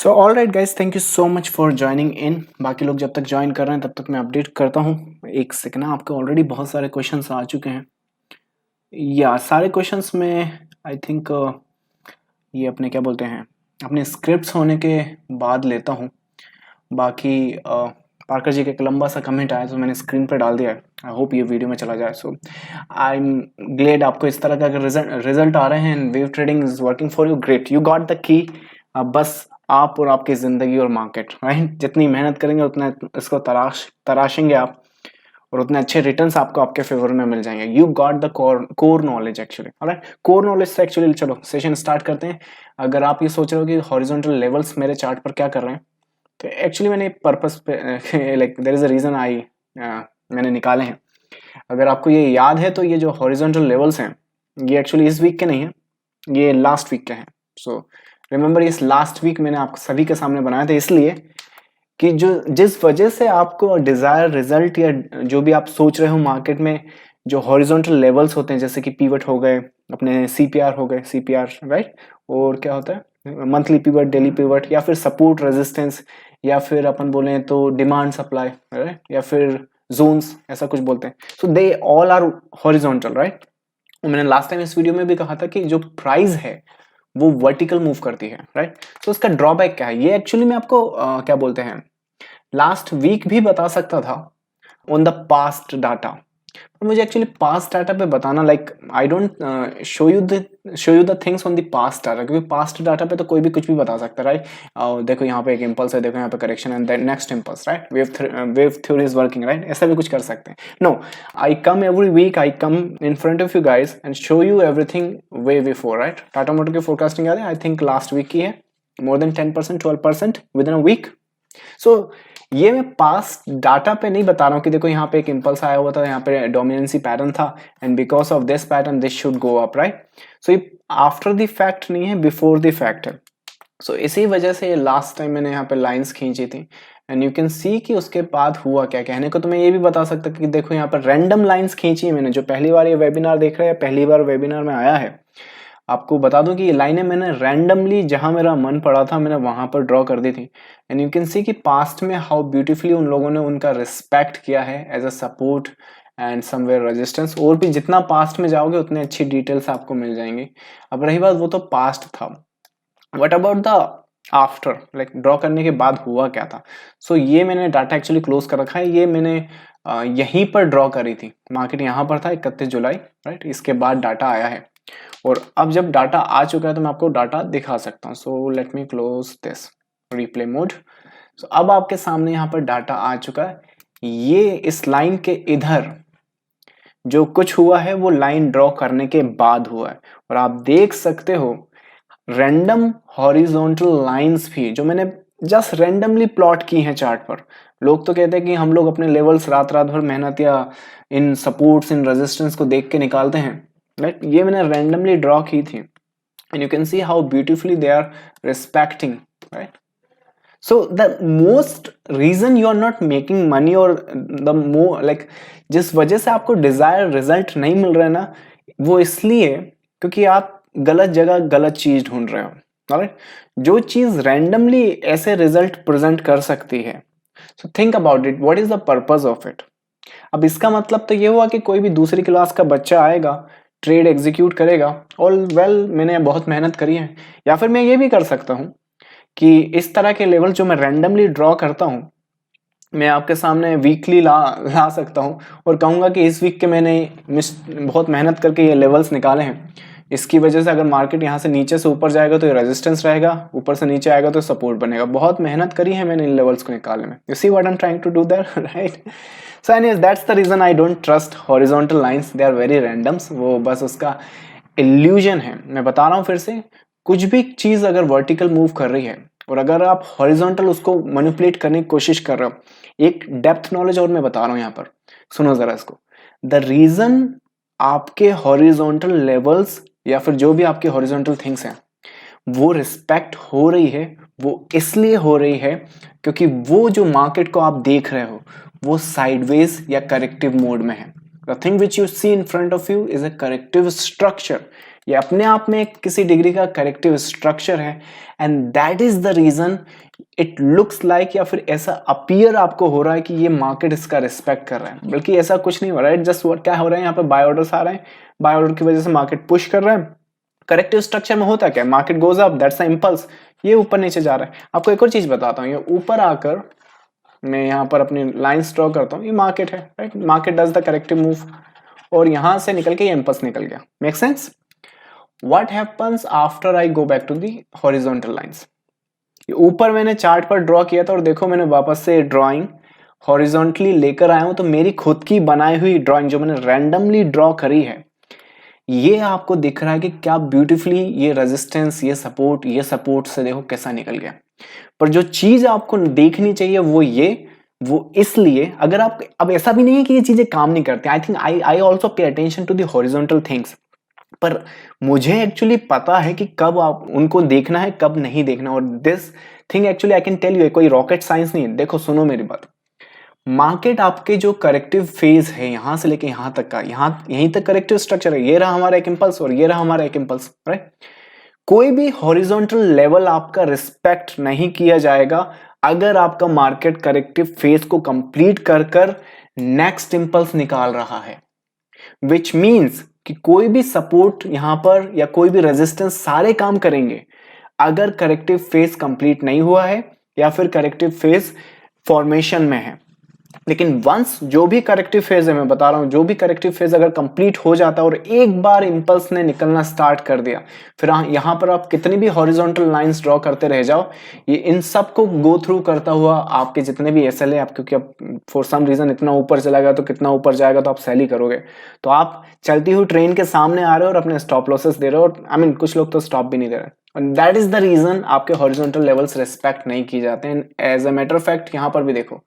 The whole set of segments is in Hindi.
So all right guys, thank you so much for joining in. बाकी लोग जब तक ज्वाइन कर रहे हैं तब तक मैं अपडेट करता हूँ। एक सेकंड, आपके ऑलरेडी बहुत सारे क्वेश्चंस आ चुके हैं। या सारे क्वेश्चंस में आई थिंक ये अपने क्या बोलते हैं, अपने स्क्रिप्ट्स होने के बाद लेता हूँ। बाकी पार्कर जी का एक लंबा सा कमेंट आया तो मैंने स्क्रीन पर डाल दिया है। आई होप ये वीडियो में चला जाए। सो आई एम ग्लेड आपको इस तरह का अगर रिजल्ट आ रहे हैं and wave trading is working for you, great, you got the key. अब बस आप और आपकी जिंदगी और मार्केट, राइट, जितनी मेहनत करेंगे उतना इसको तराशेंगे आप, और उतने अच्छे रिटर्न्स आपको आपके फेवर में मिल जाएंगे। You got the core knowledge actually, alright. Core knowledge से एक्चुअली चलो सेशन स्टार्ट करते हैं। अगर आप ये सोच रहे हो कि हॉरिजॉन्टल लेवल्स मेरे चार्ट पर क्या कर रहे हैं, तो एक्चुअली मैंने पर्पस पे like there is a reason मैंने निकाले हैं। अगर आपको ये याद है तो ये जो हॉरिजॉन्टल लेवल्स हैं ये एक्चुअली इस वीक के नहीं है, ये लास्ट वीक के हैं। सो रिमेंबर, इस लास्ट वीक मैंने आप सभी के सामने बनाया था, इसलिए कि जो जिस वजह से आपको डिजायर रिजल्ट या जो भी आप सोच रहे हो मार्केट में, जो हॉरिजॉन्टल लेवल्स होते हैं जैसे कि पीवट हो गए, अपने सीपीआर हो गए, सीपीआर, राइट, और क्या होता है मंथली पीवट, डेली पीवट, या फिर सपोर्ट रेजिस्टेंस, या फिर अपन बोले तो डिमांड सप्लाई, राइट, या फिर जोन्स, ऐसा कुछ बोलते हैं। So they all are horizontal, right. मैंने लास्ट टाइम इस वीडियो में भी कहा था कि जो प्राइस है वो वर्टिकल मूव करती है, राइट। तो उसका ड्रॉबैक क्या है, ये एक्चुअली मैं आपको क्या बोलते हैं लास्ट वीक भी बता सकता था ऑन द पास्ट डाटा, पर मुझे एक्चुअली पास्ट डाटा पे बताना, like I don't show you the things on the past data, क्योंकि पास्ट डाटा पे तो कोई भी कुछ भी बता सकता है, राइट। देखो यहाँ पे एक इम्पल्स है, देखो यहाँ पे correction and then next impulse, right, wave theory is working, right, ऐसा भी कुछ कर सकते हैं। No, I come every week, I come in front of you guys and show you everything way before, right. Tata Motor की फोरकास्टिंग याद है, आई थिंक लास्ट वीक की है, more than 10%, 12% within a week. So ये मैं पास डाटा पे नहीं बता रहा हूँ कि देखो यहाँ पे एक इम्पल्स आया हुआ था, यहाँ पे डोमिनेंसी पैटर्न था and because of this pattern this should go up, right. So ये आफ्टर द फैक्ट नहीं है, बिफोर द फैक्ट है। सो इसी वजह से लास्ट टाइम मैंने यहाँ पे लाइंस खींची थी एंड यू कैन सी कि उसके बाद हुआ क्या। कहने को तो मैं ये भी बता सकता कि देखो यहाँ पर रैंडम लाइंस खींची है मैंने। जो पहली बार ये वेबिनार देख रहे हैं, पहली बार वेबिनार में आया है, आपको बता दूं कि ये लाइनें मैंने रैंडमली जहां मेरा मन पड़ा था मैंने वहां पर ड्रॉ कर दी थी एंड यू कैन सी कि पास्ट में हाउ ब्यूटीफुली उन लोगों ने उनका रिस्पेक्ट किया है as a support and somewhere resistance. और भी जितना पास्ट में जाओगे उतनी अच्छी डिटेल्स आपको मिल जाएंगी। अब रही बात, वो तो पास्ट था, what about the after, like draw करने के बाद हुआ क्या था। सो ये मैंने डाटा एक्चुअली क्लोज कर रखा है, ये मैंने यहीं पर ड्रॉ करी थी, मार्केट यहाँ पर था 31 जुलाई, राइट। इसके बाद डाटा आया है और अब जब डाटा आ चुका है तो मैं आपको डाटा दिखा सकता हूँ। So let me close this replay mode. So अब आपके सामने यहाँ पर डाटा आ चुका है। ये इस लाइन के इधर जो कुछ हुआ है वो लाइन ड्रॉ करने के बाद हुआ है और आप देख सकते हो रैंडम हॉरिजॉन्टल लाइंस भी जो मैंने जस्ट रैंडमली प्लॉट की हैं चार्ट पर। लोग तो कहते हैं कि हम लोग अपने लेवल्स रात रात भर मेहनत या इन सपोर्ट्स इन रेजिस्टेंस को देख के निकालते हैं, राइट। ये मैंने रैंडमली ड्रॉ की थी and you can see how beautifully they are respecting, right. So the most reason you are not making money और द मोर लाइक जिस वजह से आपको डिजायर रिजल्ट नहीं मिल रहा है ना, वो इसलिए क्योंकि आप गलत जगह गलत चीज ढूंढ रहे हो, राइट। जो चीज रैंडमली ऐसे रिजल्ट प्रेजेंट कर सकती है, so think about it, what is the purpose of it. अब इसका मतलब तो ये हुआ कि कोई भी दूसरी क्लास का बच्चा आएगा, ट्रेड एग्जीक्यूट करेगा, ऑल वेल मैंने बहुत मेहनत करी है। या फिर मैं ये भी कर सकता हूँ कि इस तरह के लेवल जो मैं रैंडमली ड्रॉ करता हूँ मैं आपके सामने वीकली ला सकता हूँ और कहूँगा कि इस वीक के मैंने बहुत मेहनत करके ये लेवल्स निकाले हैं। इसकी वजह से अगर मार्केट यहाँ से नीचे से ऊपर जाएगा तो ये रेजिस्टेंस रहेगा, ऊपर से नीचे आएगा तो सपोर्ट बनेगा। बहुत मेहनत करी है मैंने इन लेवल्स को निकालने में। You see what I am trying to do there, right. So anyways that's the reason I don't trust horizontal lines, they are very randoms. वो बस उसका इल्यूजन है। मैं बता रहा हूँ फिर से, कुछ भी चीज अगर वर्टिकल मूव कर रही है और अगर आप हॉरिजॉन्टल उसको मैनिपुलेट करने की कोशिश कर रहे हो, एक डेप्थ नॉलेज और मैं बता रहा हूं यहाँ पर, सुनो जरा इसको। द रीजन आपके हॉरिजॉन्टल लेवल्स या फिर जो भी आपके हॉरिजॉन्टल थिंग्स हैं वो रिस्पेक्ट हो रही है, वो इसलिए हो रही है क्योंकि वो जो मार्केट को आप देख रहे हो वो साइडवेज या करेक्टिव मोड में है। The thing which you see in front of you is a corrective structure. ये अपने आप में किसी डिग्री का करेक्टिव स्ट्रक्चर है and that is the reason it looks like, या फिर ऐसा अपीयर आपको हो रहा है कि ये मार्केट इसका रिस्पेक्ट कर रहा है, बल्कि ऐसा कुछ नहीं हो रहा है। जस्ट क्या हो रहा है, यहाँ पे बाय ऑर्डर्स आ रहे हैं, बाय ऑर्डर की वजह से मार्केट पुश कर रहा है। करेक्टिव स्ट्रक्चर में होता क्या है, market goes up, that's a impulse, ये ऊपर नीचे जा रहा है। आपको एक और चीज बताता हूँ, ये ऊपर आकर मैं यहाँ पर अपनी लाइंस ड्रॉ करता हूँ, ये मार्केट है, right, market does the corrective move, और यहां से निकल के ये इंपल्स निकल गया। Make sense? What happens after I go back to the horizontal lines? ऊपर मैंने चार्ट पर ड्रॉ किया था और देखो मैंने वापस से ड्रॉइंग हॉरिजॉन्टली लेकर आया हूं, तो मेरी खुद की बनाई हुई ड्रॉइंग जो मैंने रैंडमली ड्रॉ करी है, ये आपको दिख रहा है कि क्या ब्यूटीफुली ये रेजिस्टेंस, ये सपोर्ट से देखो कैसा निकल गया। पर जो चीज आपको देखनी चाहिए वो इसलिए, अगर आप, अब ऐसा भी नहीं है कि ये चीजें काम नहीं करती, I think I also pay attention to the horizontal things, पर मुझे एक्चुअली पता है कि कब आप उनको देखना है, कब नहीं देखना। और this thing actually I can tell you, कोई रॉकेट साइंस नहीं है। देखो सुनो मेरी बात, मार्केट आपके जो करेक्टिव फेज है यहां से लेके यहां तक का, यहीं तक करेक्टिव स्ट्रक्चर है, ये रहा हमारा एक इंपल्स और ये रहा हमारा एक इंपल्स, राइट। कोई भी हॉरिजॉन्टल लेवल आपका रिस्पेक्ट नहीं किया जाएगा अगर आपका मार्केट करेक्टिव फेज को कंप्लीट कर कर नेक्स्ट इंपल्स निकाल रहा है, विच मींस कि कोई भी सपोर्ट यहां पर या कोई भी रेजिस्टेंस सारे काम करेंगे अगर करेक्टिव फेज कंप्लीट नहीं हुआ है या फिर करेक्टिव फेज फॉर्मेशन में है। लेकिन वंस जो भी करेक्टिव फेज है, मैं बता रहा हूं, जो भी करेक्टिव फेज अगर कंप्लीट हो जाता है और एक बार इंपल्स ने निकलना स्टार्ट कर दिया, फिर यहां पर आप कितनी भी हॉरिजॉन्टल लाइंस ड्रॉ करते रह जाओ, ये इन सब को गो थ्रू करता हुआ आपके जितने भी एसएल है, आप क्योंकि अब फॉर सम रीजन इतना ऊपर चला गया तो कितना ऊपर जाएगा तो आप सेल ही करोगे, तो आप चलती हुई ट्रेन के सामने आ रहे हो और अपने स्टॉप लॉसेस दे रहे हो, और आई मीन कुछ लोग तो स्टॉप भी नहीं दे रहे। दैट इज द रीजन आपके हॉरिजॉन्टल लेवल्स रिस्पेक्ट नहीं की जाते हैं। As a matter of fact यहां पर भी देखो,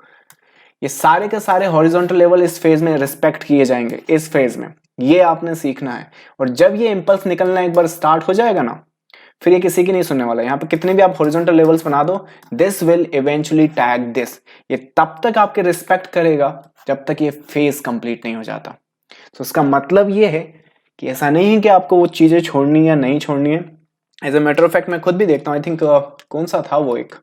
ये सारे के सारे हॉरिजॉन्टल लेवल इस फेज में रिस्पेक्ट किए जाएंगे, इस फेज में, ये आपने सीखना है। और जब ये इंपल्स निकलना एक बार स्टार्ट हो जाएगा ना, फिर ये किसी की नहीं सुनने वाला। यहाँ पे कितने भी आप हॉरिजॉन्टल लेवल्स बना दो, this will eventually tag this, ये तब तक आपके रिस्पेक्ट करेगा जब तक ये फेज कंप्लीट नहीं हो जाता। तो इसका मतलब ये है कि ऐसा नहीं है कि आपको वो चीजें छोड़नी या नहीं छोड़नी है। As a matter of fact मैं खुद भी देखता हूँ, आई थिंक कौन सा था वो एक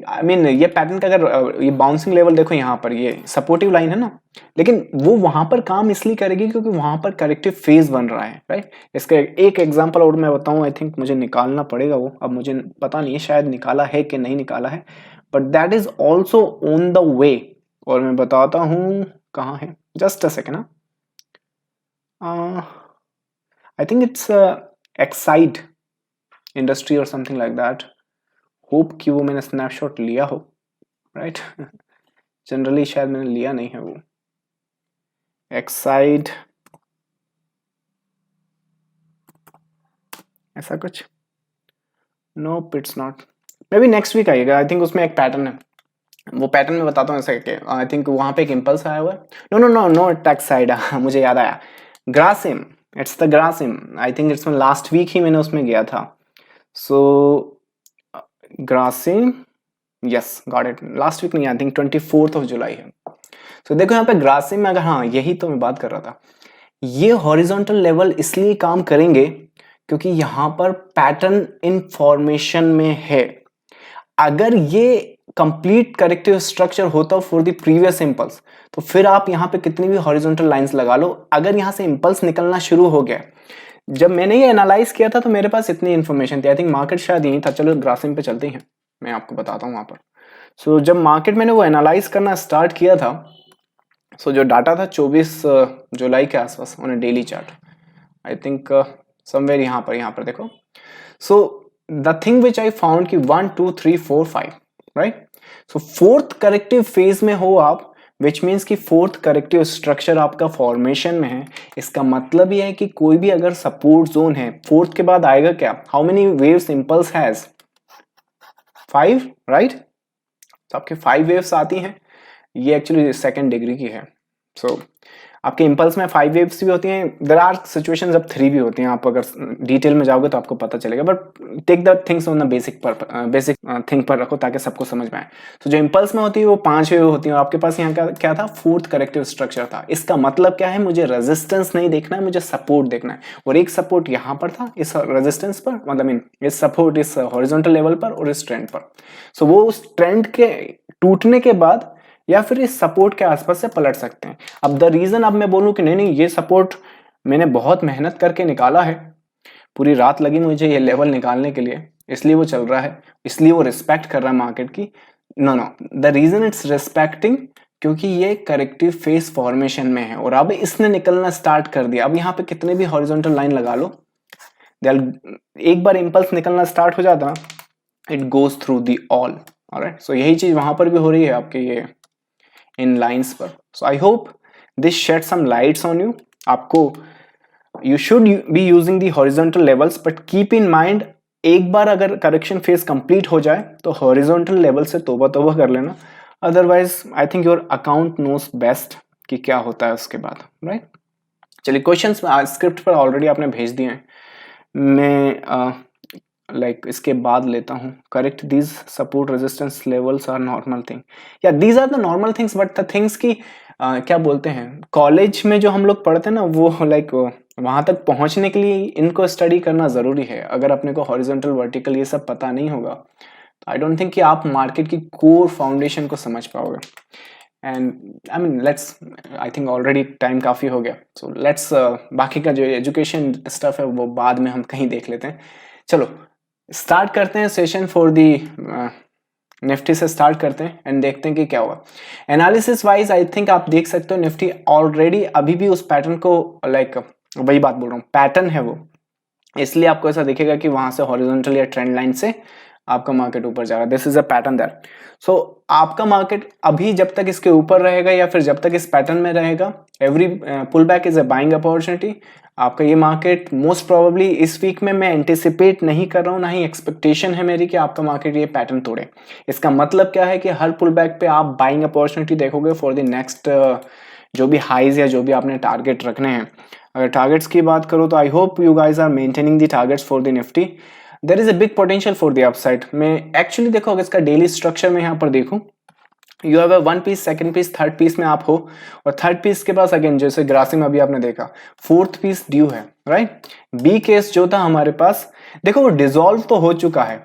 आई मीन ये पैटर्न का, अगर ये बाउंसिंग लेवल देखो, यहाँ पर ये सपोर्टिव लाइन है ना, लेकिन वो वहां पर काम इसलिए करेगी क्योंकि वहां पर करेक्टिव फेज बन रहा है, राइट। इसका एक एग्जांपल और मैं बताऊं, आई थिंक मुझे निकालना पड़ेगा वो, अब मुझे पता नहीं है शायद निकाला है कि नहीं निकाला है, but that is also on the way. और मैं बताता हूं कहाँ है, just a second. I think it's Exide industry और समथिंग लाइक दैट, होप कि वो मैंने स्नैपशॉट लिया हो, राइट। जनरली शायद मैंने लिया नहीं है वो, एक्साइड ऐसा कुछ, no it's not, maybe next week आएगा। आई थिंक उसमें एक पैटर्न है, वो पैटर्न में बताता हूँ ऐसे कि आई थिंक वहां पे एक इंपल्स आया हुआ है। No no no no Exide, मुझे याद आया, Grasim, it's the Grasim, I think it's last week ही मैंने उसमें गया था। So Grasim, yes got it, last week नहीं, आई थिंक 24 जुलाई है। तो देखो यहाँ पे ग्रासिम में, अगर, हाँ यही तो मैं बात कर रहा था, ये हॉरिजॉन्टल लेवल इसलिए काम करेंगे क्योंकि यहां पर पैटर्न इनफॉर्मेशन में है। अगर ये कंप्लीट करेक्टिव स्ट्रक्चर होता फॉर द प्रीवियस इंपल्स, तो फिर आप यहां पे कितनी भी हॉरिजॉन्टल लाइंस लगा लो, अगर यहां से इंपल्स निकलना शुरू हो गया, जब मैंने ये एनालाइज किया था तो मेरे पास इतनी इन्फॉर्मेशन थी, आई थिंक मार्केट शायद यही था, चलो ग्रासिम पे चलते हैं, मैं आपको बताता हूँ वहां पर। सो जब मार्केट मैंने वो एनालाइज करना स्टार्ट किया था, सो जो डाटा था 24 जुलाई के आसपास on daily chart, I think somewhere यहाँ पर देखो। सो the thing which I found कि 1 2 3 4 5, राइट। सो फोर्थ करेक्टिव फेज में हो आप, विच मीन्स कि फोर्थ करेक्टिव स्ट्रक्चर आपका फॉर्मेशन में है। इसका मतलब यह है कि कोई भी अगर सपोर्ट जोन है, फोर्थ के बाद आएगा क्या, how many waves impulse has, 5, right. तो आपके 5 वेव्स आती हैं, ये एक्चुअली सेकेंड डिग्री की है। सो आपके इम्पल्स में 5 वेव्स भी होती हैं, देयर आर सिचुएशंस अब 3 भी होती हैं, आप अगर डिटेल में जाओगे तो आपको पता चलेगा, but take the things on the basic thing पर रखो ताकि सबको समझ में आए। तो जो इम्पल्स में होती है वो 5 वेव होती है, और आपके पास यहाँ का क्या था, 4th करेक्टिव स्ट्रक्चर था। इसका मतलब क्या है, मुझे रेजिस्टेंस नहीं देखना है, मुझे सपोर्ट देखना है, और एक सपोर्ट यहाँ पर था इस रेजिस्टेंस पर, मतलब इस सपोर्ट इस हॉरिजॉन्टल लेवल पर और इस ट्रेंड पर। सो वो उस ट्रेंड के टूटने के बाद या फिर इस सपोर्ट के आसपास से पलट सकते हैं। अब द रीजन अब मैं बोलूं कि नहीं ये सपोर्ट मैंने बहुत मेहनत करके निकाला है, पूरी रात लगी मुझे ये लेवल निकालने के लिए, इसलिए वो चल रहा है, इसलिए वो रिस्पेक्ट कर रहा है मार्केट की। No no, the reason it's respecting क्योंकि ये करेक्टिव फेस फॉर्मेशन में है और अब इसने निकलना स्टार्ट कर दिया। अब यहाँ पे कितने भी हॉरिजॉन्टल लाइन लगा लो, एक बार इंपल्स निकलना स्टार्ट हो जाता, it goes through the all. Alright, so यही चीज वहां पर भी हो रही है आपके ये इन लाइंस पर। So I hope this shed some lights on you. आपको you should be using the horizontal levels, but keep in mind एक बार अगर करेक्शन फेज कंप्लीट हो जाए तो हॉरिजॉन्टल लेवल से तोबा तोबा कर लेना, otherwise I think your account knows best कि क्या होता है उसके बाद, राइट। चलिए क्वेश्चंस स्क्रिप्ट पर ऑलरेडी आपने भेज दिए हैं, मैं इसके बाद लेता हूँ। Correct these support resistance levels are normal thing, या these are the normal things, but the things की क्या बोलते हैं, कॉलेज में जो हम लोग पढ़ते हैं ना वो वहां तक पहुंचने के लिए इनको स्टडी करना जरूरी है। अगर अपने को हॉरिजॉन्टल वर्टिकल ये सब पता नहीं होगा तो आई डोंट थिंक कि आप मार्केट की कोर फाउंडेशन को समझ पाओगे। And I mean let's, I think already time काफी हो गया, सो लेट्स बाकी का जो एजुकेशन स्टफ है वो बाद में हम कहीं देख लेते हैं। चलो स्टार्ट करते हैं सेशन फॉर दी निफ्टी से स्टार्ट करते हैं एंड देखते हैं कि क्या हुआ। एनालिसिस वाइज आई थिंक आप देख सकते हो निफ्टी ऑलरेडी अभी भी उस पैटर्न को वही बात बोल रहा हूँ, पैटर्न है वो, इसलिए आपको ऐसा दिखेगा कि वहां से हॉरिजॉन्टल या ट्रेंड लाइन से आपका मार्केट ऊपर जा रहा है। This is a pattern that, so आपका मार्केट अभी जब तक इसके ऊपर रहेगा या फिर जब तक इस पैटर्न में रहेगा, every pull back is a buying opportunity. आपका ये मार्केट मोस्ट प्रोबेबली इस वीक में मैं एंटिसिपेट नहीं कर रहा हूं, ना ही एक्सपेक्टेशन है मेरी कि आपका मार्केट ये पैटर्न तोड़े। इसका मतलब क्या है कि हर पुल बैक पे आप बाइंग अपॉर्चुनिटी देखोगे फॉर द नेक्स्ट जो भी हाइज या जो भी आपने टारगेट रखने हैं। अगर टारगेट्स की बात करो तो I hope you guys are maintaining the targets for the Nifty. There is a big potential for the upside. मैं एक्चुअली देखो अगर इसका डेली स्ट्रक्चर में यहाँ पर देखूं, you have a 1 piece, second piece, third piece में आप हो, और थर्ड पीस के पास अगेन जैसे ग्रासिम में अभी आपने देखा 4th पीस ड्यू है, राइट। बी केस जो था हमारे पास, देखो वो डिसॉल्व तो हो चुका है,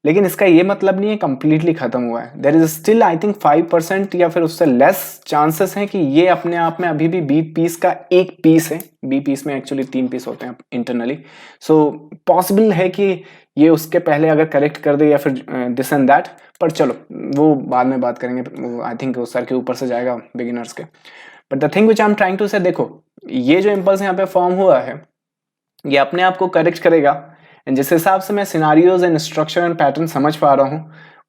लेकिन इसका ये मतलब नहीं है कंप्लीटली खत्म हुआ है। There is still I think 5% या फिर उससे लेस चांसेस हैं कि ये अपने आप में अभी भी बी पीस का एक पीस है। बी पीस में एक्चुअली 3 पीस होते हैं इंटरनली, सो पॉसिबल है कि ये उसके पहले अगर करेक्ट कर दे या फिर दिस एंड दैट, पर चलो वो बाद में बात करेंगे, आई थिंक सर के ऊपर से जाएगा बिगिनर्स के। But the thing which I am trying to say, देखो ये जो इंपल्स यहाँ पे फॉर्म हुआ है ये अपने आप को करेक्ट करेगा, जिस हिसाब से मैं scenarios and structure and pattern समझ पा रहा हूं,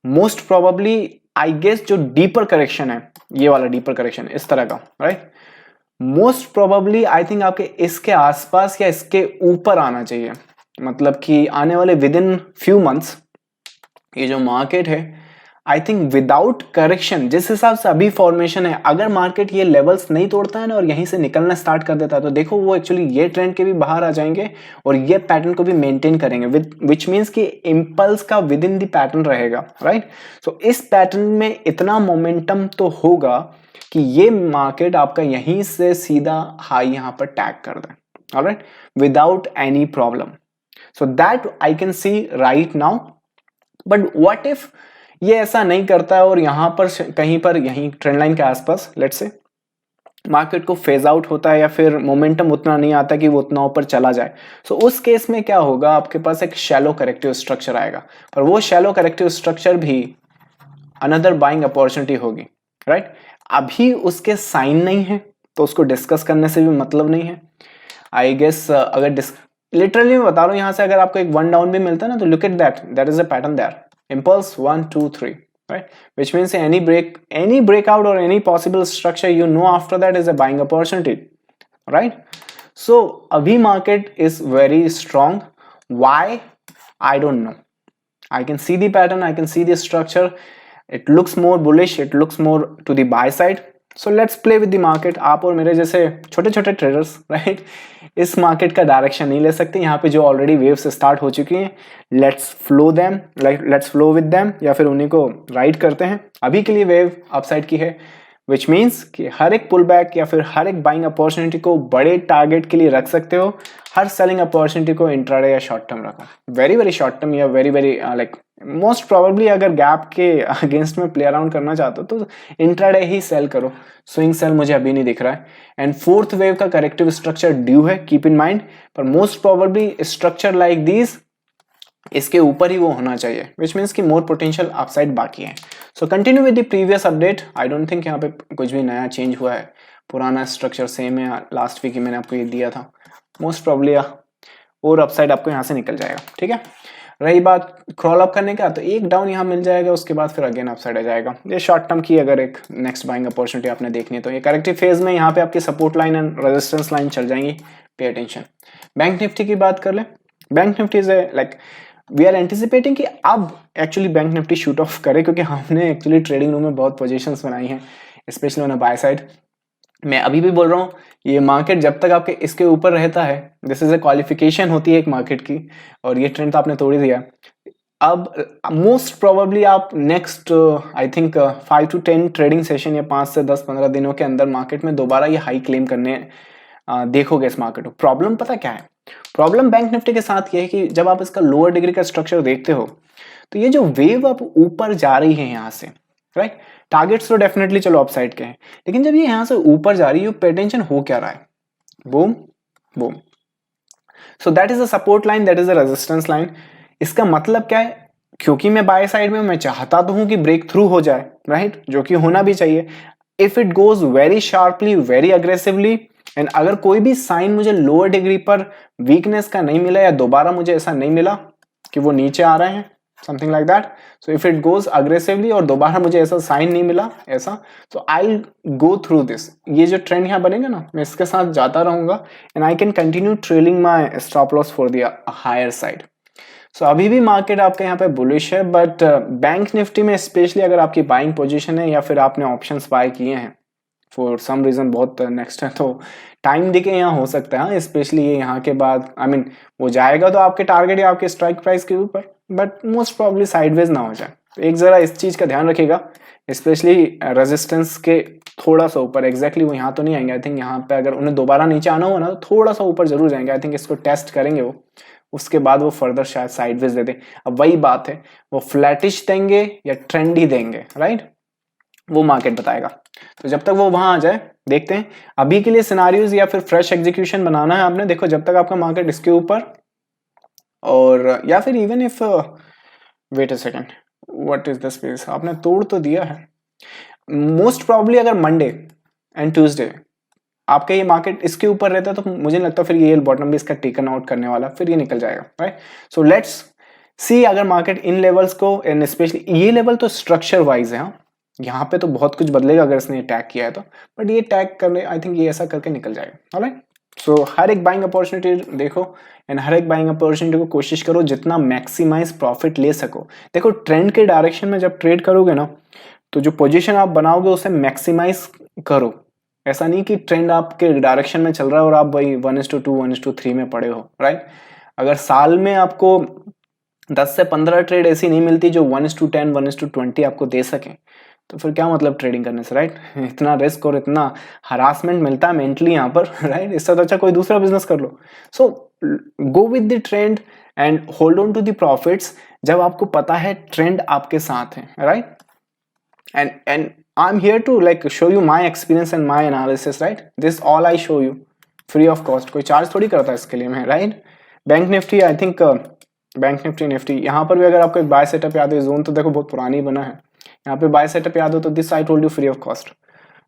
मोस्ट प्रोबेबली आई गेस जो डीपर करेक्शन है, ये वाला डीपर करेक्शन इस तरह का, right, most probably I think आपके इसके आसपास या इसके ऊपर आना चाहिए। मतलब कि आने वाले विद इन फ्यू मंथ्स ये जो मार्केट है, आई थिंक विदाउट करेक्शन जिस हिसाब से अभी फॉर्मेशन है, अगर मार्केट ये लेवल्स नहीं तोड़ता है ना और यहीं से निकलना स्टार्ट कर देता है, तो देखो वो एक्चुअली ये ट्रेंड के भी बाहर आ जाएंगे और ये पैटर्न को भी मेंटेन करेंगे, विच मींस कि इंपल्स का विद इन द पैटर्न रहेगा, राइट। सो इस पैटर्न में इतना मोमेंटम तो होगा कि ये मार्केट आपका यहीं से सीधा हाई यहां पर टैग कर दे, alright, without any problem. So that I can see right now. But what if ये ऐसा नहीं करता है और यहां पर कहीं पर यहीं ट्रेंड लाइन के आसपास लेट्स से मार्केट को फेज आउट होता है या फिर मोमेंटम उतना नहीं आता कि वो उतना ऊपर चला जाए, सो उस केस में क्या होगा, आपके पास एक शैलो करेक्टिव स्ट्रक्चर आएगा, और वो शैलो करेक्टिव स्ट्रक्चर भी अनदर बाइंग अपॉर्चुनिटी होगी, राइट। अभी उसके साइन नहीं है तो उसको डिस्कस करने से भी मतलब नहीं है, आई गेस। अगर लिटरली मैं बता रहा हूं, यहां से अगर आपको एक 1 डाउन भी मिलता है ना, तो look at that is a pattern there, impulse 1 2 3, right, which means any breakout or any possible structure you know after that is a buying opportunity, right. So abhi market is very strong. Why? I don't know. I can see the pattern, I can see the structure, it looks more bullish, it looks more to the buy side, so let's play with the market. आप और मेरे जैसे छोटे छोटे ट्रेडर्स राइट इस मार्केट का डायरेक्शन नहीं ले सकते। यहाँ पे जो ऑलरेडी वेव्स स्टार्ट हो चुकी हैं, let's flow them, let's flow with them, या फिर उन्हीं को राइड करते हैं। अभी के लिए वेव अपसाइड की है, विच मीन्स कि हर एक पुल बैक या फिर हर एक बाइंग अपॉर्चुनिटी को बड़े टारगेट के लिए रख सकते हो, हर सेलिंग अपॉर्चुनिटी को इंट्राडे या शॉर्ट टर्म रखो, वेरी वेरी शॉर्ट टर्म या very very like most probably अगर गैप के अगेंस्ट में प्ले अराउंड करना चाहते हो तो इंट्राडे ही सेल करो। स्विंग सेल मुझे अभी नहीं दिख रहा है। एंड फोर्थ वेव का करेक्टिव स्ट्रक्चर ड्यू है, कीप इन माइंड, पर most probably structure like this इसके ऊपर ही वो होना चाहिए, विच मीन्स कि मोर पोटेंशियल अपसाइड बाकी है। So continue with the previous update. I don't think यहाँ पे कुछ भी नया चेंज हुआ है, पुराना स्ट्रक्चर सेम है। लास्ट वीक ही मैंने आपको ये दिया था, मोस्ट प्रॉब्ली और अपसाइड आपको यहाँ से निकल जाएगा। ठीक है, रही बात क्रॉल अप करने का, तो एक डाउन यहाँ मिल जाएगा, उसके बाद फिर अगेन अपसाइड आ जाएगा। ये शॉर्ट टर्म की अगर एक नेक्स्ट बाइंग अपॉर्चुनिटी आपने देखनी है तो ये करेक्टिव फेज में यहाँ पे आपकी support line and resistance line चल जाएंगी, पे अटेंशन। बैंक निफ्टी की बात कर ले। Bank Nifty is like we are anticipating कि अब actually bank Nifty shoot off करे, क्योंकि हमने एक्चुअली ट्रेडिंग रूम में बहुत पोजीशंस बनाई हैं, स्पेशली ऑन बाय साइड। मैं अभी भी बोल रहा हूँ, ये मार्केट जब तक आपके इसके ऊपर रहता है, दिस इज ए क्वालिफिकेशन होती है एक मार्केट की, और ये ट्रेंड तो आपने तोड़ ही दिया। अब मोस्ट प्रोबेबली आप next I think 5 to 10 trading session या 5 से 10-15 दिनों के अंदर मार्केट में दोबारा ये हाई क्लेम करने देखोगे इस मार्केट को। प्रॉब्लम पता क्या है? प्रॉब्लम बैंक निफ्टी के साथ ये है कि जब आप इसका लोअर डिग्री का स्ट्रक्चर देखते हो तो ये जो वेव अब ऊपर जा रही है यहाँ से, राइट, टारगेट्स तो डेफिनेटली चलो अपसाइड के हैं, लेकिन जब ये यहाँ से ऊपर जा रही है, पे टेंशन हो क्या रहा है? Boom boom. So that is a support line, that is a resistance line. इसका मतलब क्या है? क्योंकि मैं बाय साइड में, मैं चाहता तो हूं कि ब्रेक थ्रू हो जाए, राइट, जो कि होना भी चाहिए। If it goes very sharply, very aggressively, and अगर कोई भी साइन मुझे लोअर डिग्री पर वीकनेस का नहीं मिला, या दोबारा मुझे ऐसा नहीं मिला कि वो नीचे आ रहे हैं, something like that, so if it goes aggressively और दोबारा मुझे ऐसा साइन नहीं मिला ऐसा, तो आई गो थ्रू दिस। ये जो ट्रेंड यहाँ बनेगा ना, मैं इसके साथ जाता रहूंगा, and I can continue trailing my stop loss for the higher side. So अभी भी मार्केट आपका यहाँ पे बुलिश है, बट बैंक निफ्टी में स्पेशली अगर आपकी बाइंग पोजीशन है या फिर आपने ऑप्शंस बाय किए हैं फॉर सम रीजन बहुत नेक्स्ट है, तो टाइम देके यहाँ हो सकता है, स्पेशली ये यहाँ के बाद आई मीन वो जाएगा तो आपके टारगेट या आपके स्ट्राइक प्राइस के ऊपर, बट मोस्ट प्रॉब्ली साइडवेज ना हो जाए। तो एक जरा इस चीज का ध्यान रखिएगा, स्पेशली रेजिस्टेंस के थोड़ा सा ऊपर। एग्जैक्टली वो यहाँ तो नहीं आएंगे, आई थिंक यहाँ पे अगर उन्हें दोबारा नीचे आना हो ना तो थोड़ा सा ऊपर जरूर जाएंगे। आई थिंक इसको टेस्ट करेंगे वो, उसके बाद वो फर्दर शायद साइडवेज दे दें। अब वही बात है, वो फ्लैटिश देंगे या ट्रेंड ही देंगे, राइट, वो मार्केट बताएगा। तो जब तक वो वहां आ जाए देखते हैं। अभी के लिए सिनारियोज या फिर फ्रेश एग्जीक्यूशन बनाना है आपने। देखो जब तक आपका मार्केट इसके ऊपर, और या फिर even if wait a second, what is this page, आपने तोड़ तो दिया है। मोस्ट प्रॉब्ली अगर मंडे एंड ट्यूसडे आपका ये मार्केट इसके ऊपर रहता है तो मुझे लगता है फिर ये बॉटम भी इसका टेकन आउट करने वाला, फिर ये निकल जाएगा, राइट। सो लेट्स सी अगर मार्केट इन लेवल्स को, एंड स्पेशली ये लेवल तो स्ट्रक्चर वाइज है, हाँ, यहाँ पे तो बहुत कुछ बदलेगा अगर इसने टैग किया है तो, बट ये टैग करने आई थिंक ये ऐसा करके निकल जाएगा, ऑलराइट। सो हर एक बाइंग अपॉर्चुनिटी देखो, एंड हर एक बाइंग अपॉर्चुनिटी को कोशिश करो जितना मैक्सिमाइज प्रॉफिट ले सको। देखो ट्रेंड के डायरेक्शन में जब ट्रेड करोगे ना, तो जो पोजीशन आप बनाओगे उसे मैक्सिमाइज करो। ऐसा नहीं कि ट्रेंड आपके डायरेक्शन में चल रहा है और आप वही 1:2 1:3 में पड़े हो, राइट। अगर साल में आपको 10 से 15 ट्रेड ऐसी नहीं मिलती जो 1:10 1:20 आपको दे सके, तो फिर क्या मतलब ट्रेडिंग करने से, राइट। इतना रिस्क और इतना हरासमेंट मिलता है मेंटली यहाँ पर, राइट। इससे तो अच्छा कोई दूसरा बिजनेस कर लो। So go with the trend and hold on to the profits जब आपको पता है ट्रेंड आपके साथ है, right. And I'm here to like show you my experience and my analysis, right? This all I show you free of cost, कोई चार्ज थोड़ी करता है इसके लिए मैं, right? Bank Nifty I think, bank Nifty यहाँ पर भी अगर आपको एक बाय सेटअप याद है, जोन तो देखो बहुत पुरानी बना है, यहाँ पे बाय सेटअप याद हो तो this I told you free of cost,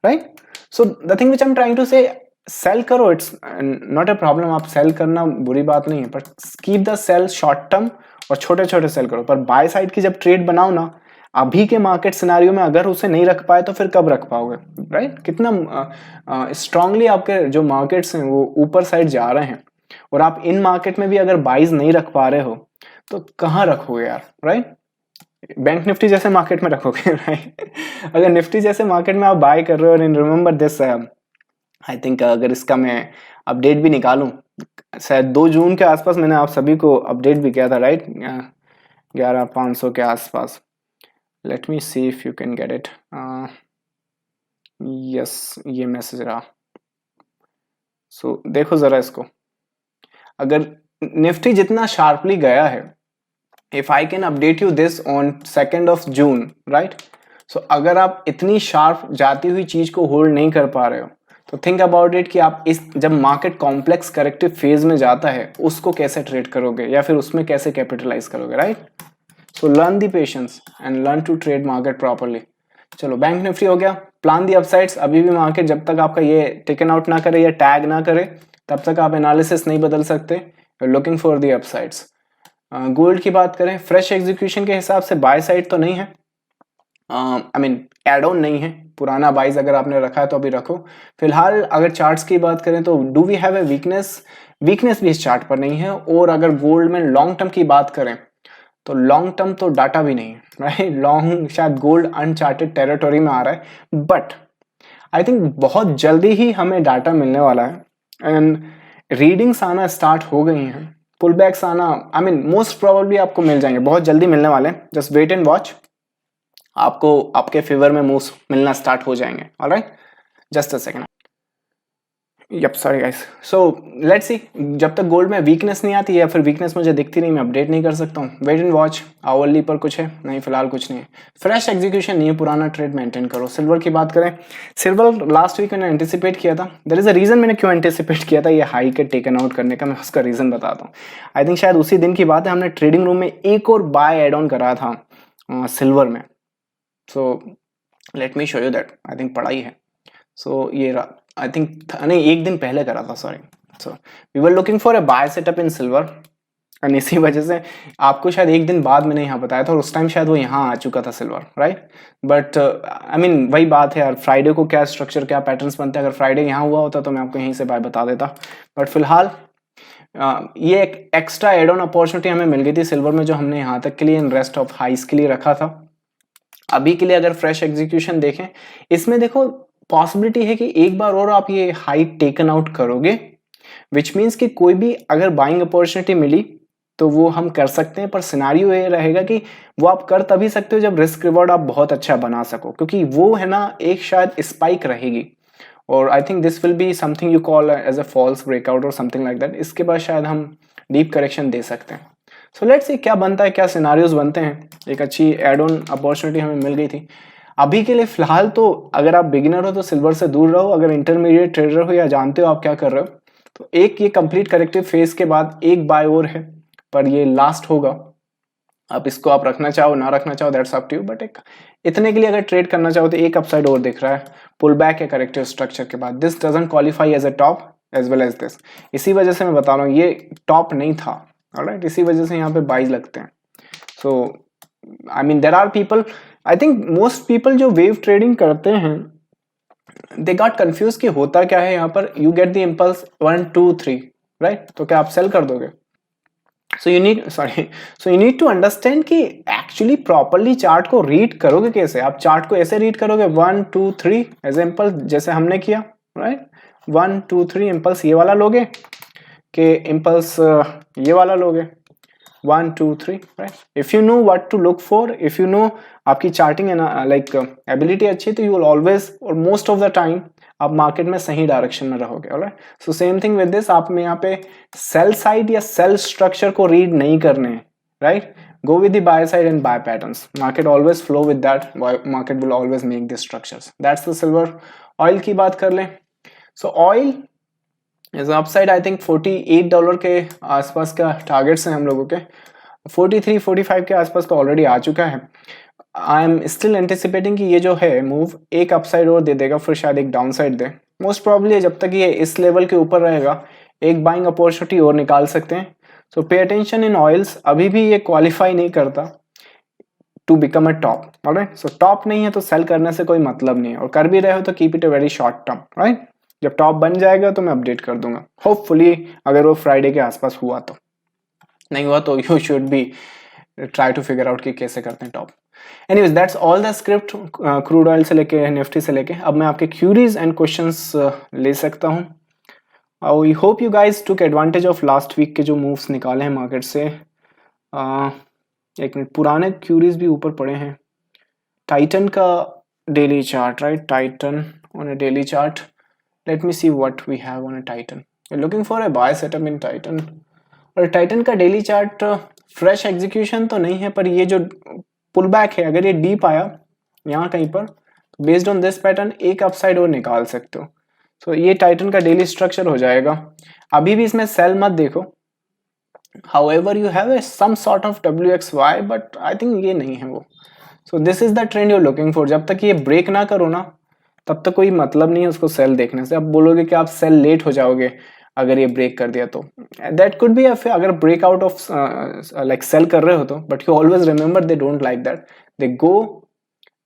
right. So the thing which I am trying to say, sell करो, इट्स नॉट अ प्रॉब्लम, आप सेल करना बुरी बात नहीं है, but keep the sell short term और छोटे छोटे सेल करो। पर बाय साइड की जब ट्रेड बनाओ ना, अभी के मार्केट सिनारियो में अगर उसे नहीं रख पाए तो फिर कब रख पाओगे, राइट। कितना स्ट्रांगली आपके जो मार्केट्स हैं वो ऊपर साइड जा रहे हैं, और आप इन मार्केट में भी अगर बाइज नहीं रख पा रहे हो तो कहाँ रखोगे यार, राइट। बैंक निफ्टी जैसे मार्केट में रखोगे राइट। अगर निफ्टी जैसे मार्केट में आप बाय कर रहे हो, और रिमेंबर दिस, आई थिंक अगर इसका मैं अपडेट भी निकालूं, शायद 2 जून के आसपास मैंने आप सभी को अपडेट भी किया था राइट, 11,500 के आसपास। Late me see if you can get it. Yes, ये मैसेज रहा। सो देखो जरा इसको, अगर निफ्टी जितना शार्पली गया है, if I can update you this on 2nd of June right, so अगर आप इतनी शार्प जाती हुई चीज को होल्ड नहीं कर पा रहे हो, तो थिंक अबाउट इट कि आप इस जब मार्केट कॉम्प्लेक्स करेक्टिव फेज में जाता है उसको कैसे ट्रेड करोगे या फिर उसमें कैसे कैपिटलाइज करोगे right. So learn the patience and learn to trade market properly. चलो बैंक निफ्टी हो गया, प्लान दी अपसाइड्स। अभी भी मार्केट जब तक आपका ये टेकन आउट ना करे या टैग ना करे तब तक आप एनालिसिस नहीं बदल सकते, looking for the upsides. Gold की बात करें, फ्रेश एग्जीक्यूशन के हिसाब से बाय साइड तो नहीं है, आई मीन एड ऑन नहीं है, पुराना बाइज अगर आपने रखा है तो अभी रखो। फिलहाल अगर चार्ट्स की बात करें तो do we have a weakness, weakness भी इस चार्ट पर नहीं है। और अगर गोल्ड में लॉन्ग टर्म की बात करें तो लॉन्ग टर्म तो डाटा भी नहीं है राइट। लॉन्ग शायद गोल्ड अनचार्टेड टेरिटोरी में आ रहा है, बट आई थिंक बहुत जल्दी ही हमें डाटा मिलने वाला है एंड रीडिंग्स आना स्टार्ट हो गई हैं, पुल बैक्स आना आई मीन मोस्ट प्रोबेबली आपको मिल जाएंगे, बहुत जल्दी मिलने वाले हैं। जस्ट वेट एंड वॉच, आपको आपके फेवर में मूव्स मिलना स्टार्ट हो जाएंगे। Alright, just a second. Yup sorry guys, so let's see, जब तक गोल्ड में वीकनेस नहीं आती या फिर वीकनेस मुझे दिखती नहीं, मैं अपडेट नहीं कर सकता हूँ। वेट एंड वॉच, आवरली पर कुछ है नहीं, फिलहाल कुछ नहीं है। फ्रेश एग्जीक्यूशन नहीं है, पुराना ट्रेड मेंटेन करो। सिल्वर की बात करें, सिल्वर लास्ट वीक मैंने एंटिसिपेट किया था। देयर इज अ रीजन मैंने क्यों एंटिसिपेट किया था ये हाई के टेकन आउट करने का, मैं उसका रीजन बताता हूँ। आई थिंक शायद उसी दिन की बात है, हमने ट्रेडिंग रूम में एक और बाय एड ऑन करा था सिल्वर में। सो let me show you that, I think पढ़ा ही है। सो ये आई थिंक नहीं, एक दिन पहले करा था, sorry. So we were looking for a buy setup in silver, and इसी वजह से आपको शायद एक दिन बाद मैंने यहाँ बताया था, और उस टाइम शायद वो यहाँ आ चुका था silver right. But I mean वही बात है यार, फ्राइडे को क्या स्ट्रक्चर क्या पैटर्न्स बनते हैं, अगर फ्राइडे यहाँ हुआ होता तो मैं आपको यहीं से बाय बता देता। बट फिलहाल ये एक एक्स्ट्रा एड ऑन अपॉर्चुनिटी हमें मिल गई थी सिल्वर में, जो हमने यहाँ तक के लिए इन रेस्ट ऑफ हाइस के लिए रखा था। अभी के लिए अगर फ्रेश एग्जीक्यूशन देखें, इसमें देखो पॉसिबिलिटी है कि एक बार और आप ये हाई टेकन आउट करोगे, विच मीन्स कि कोई भी अगर बाइंग अपॉर्चुनिटी मिली तो वो हम कर सकते हैं, पर सिनारियो ये रहेगा कि वो आप कर तभी सकते हो जब रिस्क रिवॉर्ड आप बहुत अच्छा बना सको, क्योंकि वो है ना एक शायद स्पाइक रहेगी, और I think this will be something you call as a false breakout और समथिंग लाइक दैट। इसके बाद शायद हम डीप करेक्शन दे सकते हैं। सो लेट्स सी क्या बनता है, क्या सिनारियोज बनते हैं। एक अच्छी एड ऑन अपॉर्चुनिटी हमें मिल गई थी। अभी के लिए फिलहाल तो अगर आप बिगिनर हो तो सिल्वर से दूर रहो, अगर इंटरमीडिएट ट्रेडर हो या जानते हो आप क्या कर रहे हो, तो एक ये कंप्लीट करेक्टिव फेज के बाद एक बाय और है, पर ये लास्ट होगा। अब इसको आप रखना चाहो ना रखना चाहो that's up to you, but एक इतने के लिए अगर ट्रेड करना चाहो तो एक अपसाइड और दिख रहा है, पुल बैक या करेक्टिव स्ट्रक्चर के बाद। This doesn't qualify as a top as well as this, इसी वजह से मैं बता रहा हूँ ये टॉप नहीं था। ऑलराइट, इसी वजह से यहाँ पे बाइज लगते हैं। So I mean there are people, I think most people जो वेव ट्रेडिंग करते हैं, दे गॉट कंफ्यूज कि होता क्या है यहाँ पर। You get the impulse 1 2 3 right, तो क्या आप सेल कर दोगे? So you need to understand कि एक्चुअली प्रॉपरली चार्ट को रीड करोगे कैसे। आप चार्ट को ऐसे रीड करोगे 1 2 3 एज इम्पल्स, जैसे हमने किया राइट। 1 2 3 इम्पल्स ये वाला लोगे कि इम्पल्स ये वाला लोगे, 1 2 3 right. If you know what to look for, if you know आपकी चार्टिंग है ना लाइक एबिलिटी अच्छी, तो यू विल ऑलवेज और मोस्ट ऑफ द टाइम आप मार्केट में सही डायरेक्शन में रहोगे। Alright, so same thing with this, आप में यहाँ पे सेल साइड या सेल स्ट्रक्चर को रीड नहीं करने हैं right. Go with the buy side and buy patterns, market always flow with that, market will always make the structures. That's the silver. Oil की बात कर लें, सो oil is upside I think $48 के आसपास का टारगेट्स हैं हम लोगों के। 43 45 के आसपास तो ऑलरेडी आ चुका है। आई एम स्टिल एंटिसिपेटिंग कि ये जो है मूव एक अपसाइड और दे देगा, फिर शायद एक डाउन साइड दे। मोस्ट प्रॉब्ली जब तक ये इस लेवल के ऊपर रहेगा एक बाइंग अपॉर्चुनिटी और निकाल सकते हैं। सो पे अटेंशन इन ऑयल्स, अभी भी ये क्वालिफाई नहीं करता to become a top. Alright, so top नहीं है तो सेल करने से कोई मतलब नहीं है, और कर भी रहे हो तो keep it a very short term right. जब टॉप बन जाएगा तो मैं अपडेट कर दूंगा, होपफुली अगर वो फ्राइडे के आसपास हुआ तो। नहीं हुआ तो you should be try to figure out कि कैसे करते हैं top. Anyways that's all the script crude oil से लेके निफ्टी से लेके। अब मैं आपके क्यूरीज एंड क्वेश्चंस ले सकता हूँ। I hope you guys took advantage of last week के जो मूव्स निकाले हैं मार्केट से। एक मिनट, पुराने क्यूरीज भी ऊपर पड़े हैं। टाइटन का daily chart, right? Titan on a daily chart, let me see what we have on a Titan. Looking for a buy setup in Titan. और टाइटन का डेली चार्ट फ्रेश एग्जीक्यूशन तो नहीं है, पर ये जो पुल बैक है, अगर ये डीप आया यहाँ कहीं पर, तो बेस्ड ऑन दिस पैटर्न एक अपसाइड और निकाल सकते हो। तो ये टाइटन का डेली स्ट्रक्चर हो जाएगा। अभी भी इसमें सेल मत देखो। However, you have some sort of WXY, but I think ये नहीं है वो। So this is the trend you're looking for। जब तक ये ब्रेक ना करो ना, तब तक कोई मतलब नहीं है उसको सेल देखने से। अब बोलोगे कि आप सेल लेट हो जाओगे अगर ये ब्रेक कर दिया तो, दैट कुड बी अगर ब्रेकआउट ऑफ लाइक सेल कर रहे हो तो, but you always remember they don't like that, they go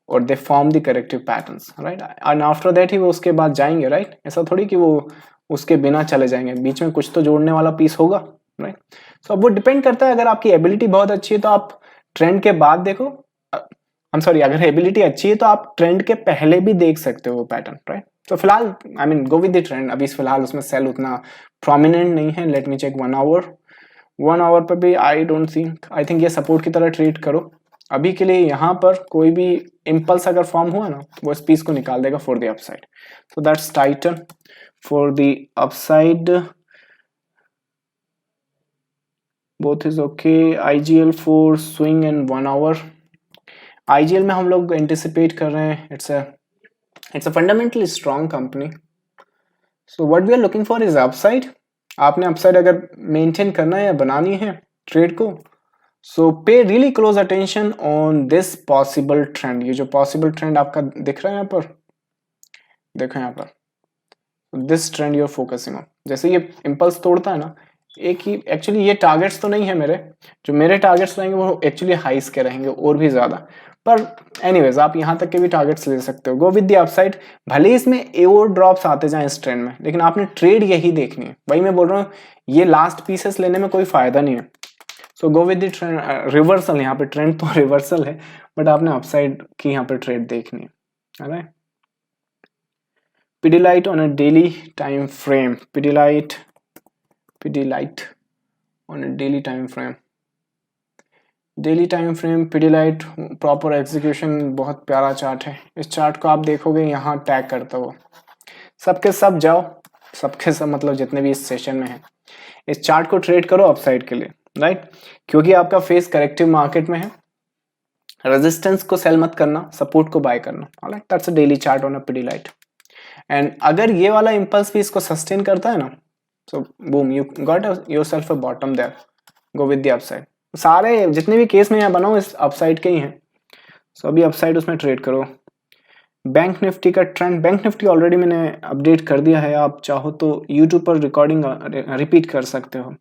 और they form the corrective patterns, right? And after that ही वो उसके बाद जाएंगे, राइट? ऐसा थोड़ी कि वो उसके बिना चले जाएंगे, बीच में कुछ तो जोड़ने वाला पीस होगा, राइट? सो अब वो डिपेंड करता है। अगर आपकी एबिलिटी बहुत अच्छी है तो आप ट्रेंड के बाद देखो, अगर एबिलिटी अच्छी है तो आप ट्रेंड के पहले भी देख सकते हो वो पैटर्न, राइट? तो फिलहाल I mean go with the trend. अभी फिलहाल उसमें सेल उतना प्रोमिनेंट नहीं है। लेट मी चेक 1 आवर पे भी आई डोंट थिंक, आई थिंक ये सपोर्ट की तरह ट्रीट करो अभी के लिए। यहाँ पर कोई भी इम्पल्स अगर फॉर्म हुआ ना, वो इस पीस को निकाल देगा for the upside. So that's Titan for the upside, both is okay. IGL for swing and 1 hour. IGL में हम लोग एंटिसिपेट कर रहे हैं it's a fundamentally strong company. So what we are looking for is upside. आपने अपसाइड अगर मेंटेन करना है या बनानी है ट्रेड को, so pay really close attention on this possible trend. ये जो पॉसिबल ट्रेंड आपका दिख रहा है यहाँ पर, देखो यहाँ पर, this trend you are focusing on. जैसे ये इम्पल्स तोड़ता है ना, एक ही एक्चुअली ये टारगेट्स तो नहीं है मेरे, जो मेरे टारगेट्स रहेंगे वो एक्चुअली हाइस के रहेंगे और भी ज्यादा। पर एनीवेज आप यहाँ तक के भी टारगेट्स ले सकते हो। गो विद द अपसाइड। भले इसमें और ड्रॉप्स आते जाएं इस ट्रेंड में, लेकिन आपने ट्रेड यही देखनी है। वही मैं बोल रहा हूँ, ये लास्ट पीसेस लेने में कोई फायदा नहीं है। So go with the trend reversal. यहाँ पे ट्रेंड तो रिवर्सल है, बट आपने अपसाइड की यहाँ पे ट्रेड देखनी है, right? Pidilite on a daily time frame. Pidilite on a daily time frame. Daily time frame Pidilite proper execution, बहुत प्यारा चार्ट है। इस चार्ट को आप देखोगे यहाँ टैग करता हुआ, सबके सब जाओ, सबके सब मतलब जितने भी इस सेशन में है, इस चार्ट को ट्रेड करो अपसाइड के लिए, राइट? क्योंकि आपका फेस करेक्टिव मार्केट में है। रेजिस्टेंस को सेल मत करना, सपोर्ट को बाय करना, alright? That's a daily chart on a Pidilite। And अगर ये वाला इम्पल्स भी इसको सस्टेन करता है ना, so boom, you got yourself a bottom there. Go with the upside. सारे जितने भी केस में यहाँ बनाऊं इस अपसाइड के ही हैं। सो अभी अपसाइड उसमें ट्रेड करो। बैंक निफ्टी का ट्रेंड, बैंक निफ्टी ऑलरेडी मैंने अपडेट कर दिया है, आप चाहो तो यूट्यूब पर रिकॉर्डिंग रिपीट कर सकते हो।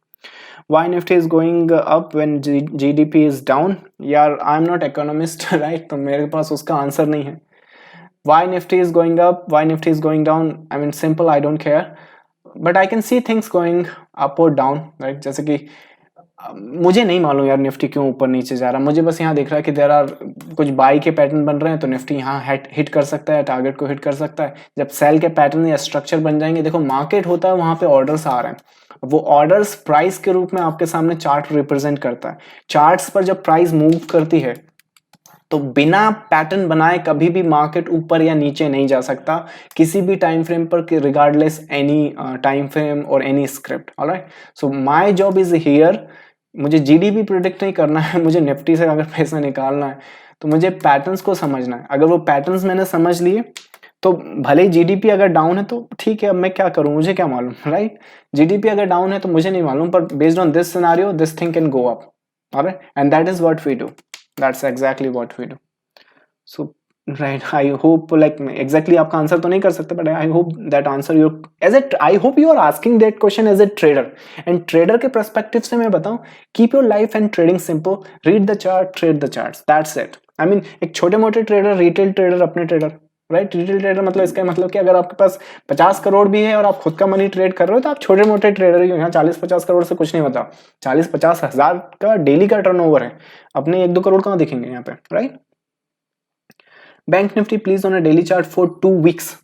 Why Nifty is going up when GDP is down. यार I am not economist, right? तो मेरे पास उसका आंसर नहीं है। Why Nifty is going up, why Nifty is going down, I mean simple, I don't care, but I can see things going up or down, right? जैसे कि मुझे नहीं मालूम यार निफ्टी क्यों ऊपर नीचे जा रहा है। मुझे बस यहाँ दिख रहा है कि देर आर कुछ बाई के पैटर्न बन रहे हैं, तो निफ्टी यहाँ हिट कर सकता है, टारगेट को हिट कर सकता है। जब सेल के पैटर्न या स्ट्रक्चर बन जाएंगे, देखो मार्केट होता है, वहां पे ऑर्डर्स आ रहे हैं, वो ऑर्डर्स प्राइस के रूप में आपके सामने चार्ट रिप्रेजेंट करता है। चार्ट्स पर जब प्राइस मूव करती है तो बिना पैटर्न बनाए कभी भी मार्केट ऊपर या नीचे नहीं जा सकता किसी भी टाइम फ्रेम पर, रिगार्डलेस एनी टाइम फ्रेम और any script, alright? So my job is here. मुझे GDP प्रिडिक्ट नहीं करना है, मुझे निफ्टी से अगर पैसा निकालना है तो मुझे पैटर्न्स को समझना है। अगर वो पैटर्न्स मैंने समझ लिए तो भले ही GDP अगर डाउन है तो ठीक है, अब मैं क्या करूं, मुझे क्या मालूम, राइट? GDP अगर डाउन है तो मुझे नहीं मालूम, पर based on this scenario this thing can go up, alright? And that is what we do, that's exactly what we do. So right, I hope like exactly आपका आंसर तो नहीं कर सकते, but I hope that answer you as a, I hope you are asking that question as a trader, and trader के perspective से मैं बताऊं, keep your life and trading simple, read the chart, trade the charts, that's it. I mean एक छोटे मोटे trader, retail trader, अपने trader, राइट। रिटेल ट्रेडर मतलब इसका मतलब कि अगर आपके पास 50 करोड़ भी है और आप खुद का मनी ट्रेड कर रहे हो तो आप छोटे मोटे ट्रेडर ही हो। यहाँ 40-50 करोड़ से कुछ नहीं होता, 40-50 हजार का डेली का टर्नओवर है, अपने 1-2 करोड़ कहाँ दिखेंगे यहाँ पे, right. Bank Nifty please on a daily chart for 2 weeks.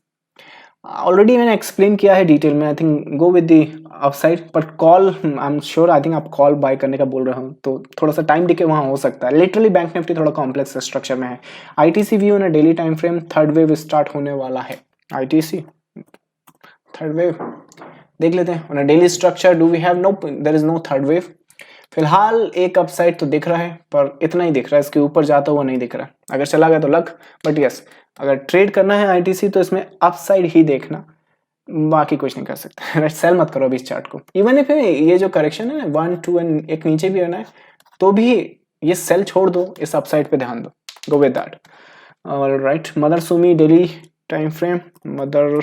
Already मैंने एक्सप्लेन किया है डिटेल में, I think go with the upside, but call I am sure, I think आप कॉल बाय करने का बोल रहे हो तो थोड़ा सा टाइम डिके वहाँ हो सकता है। लिटरली बैंक निफ्टी थोड़ा कॉम्प्लेक्स स्ट्रक्चर में है। ITC view on a daily time frame, third wave start होने वाला है। आईटीसी थर्ड वेव देख लेते हैं। On a daily structure do we have, no there is no third wave. फिलहाल एक अपसाइड तो दिख रहा है पर इतना ही दिख रहा है, इसके ऊपर जाता हुआ नहीं दिख रहा है। अगर चला गया तो लक, बट यस अगर ट्रेड करना है आईटीसी तो इसमें अपसाइड ही देखना, बाकी कुछ नहीं कर सकते। राइट, सेल मत करो अभी इस चार्ट को। इवन इफ ये जो करेक्शन है ना 1 2 एंड एक नीचे भी होना है तो भी ये सेल छोड़ दो, इस अपसाइड पे ध्यान दो, go with that. Right, Mother Sumi daily time frame, Mother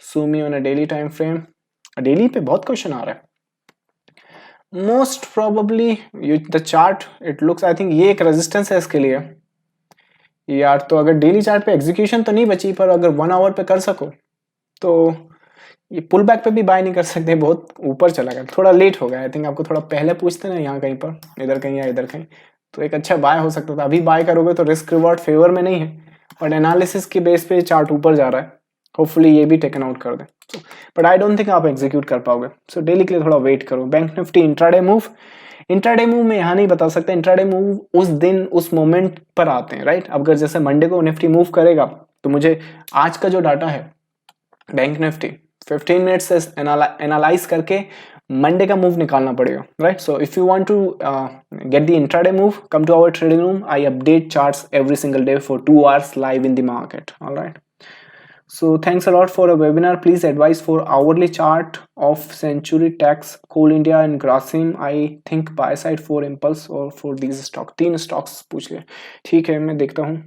Sumi on a daily time frame. Daily पे बहुत क्वेश्चन आ रहा है। Most probably the chart it looks, I think ये एक रेजिस्टेंस है इसके लिए यार। तो अगर डेली चार्ट पे एग्जीक्यूशन तो नहीं बची, पर अगर 1 आवर पे कर सको तो ये पुल बैक पे भी बाय नहीं कर सकते, बहुत ऊपर चला गया, थोड़ा लेट हो गया। आई थिंक आपको थोड़ा पहले पूछते ना यहाँ कहीं पर, इधर कहीं या इधर कहीं, तो एक अच्छा बाय हो सकता था। अभी बाय करोगे तो रिस्क रिवॉर्ड फेवर में नहीं है, बट एनालिसिस के बेस पे चार्ट ऊपर जा रहा है, होपफुली ये भी टेकन आउट कर दे। बट आई डोंट थिंक आप एग्जीक्यूट कर पाओगे, सो डेली के लिए थोड़ा वेट करो। Bank Nifty intraday move, intraday move में यहाँ नहीं बता सकता। इंट्राडे मूव उस दिन उस मोमेंट पर आते हैं, राइट। अब अगर जैसे मंडे को निफ्टी मूव करेगा तो मुझे आज का जो डाटा है बैंक निफ्टी 15 मिनट से एनालाइज करके मंडे का मूव निकालना पड़ेगा, right. So if you want to get the intraday move, come to our trading room, I update charts every single day for 2 hours live in the market, all right. So thanks a lot for a webinar. Please advise for hourly chart of Century, Tax, Coal India and Grasim. I think buy side for Impulse or for these stock. 3 stocks पूछ ले, ठीक है मैं देखता हूँ।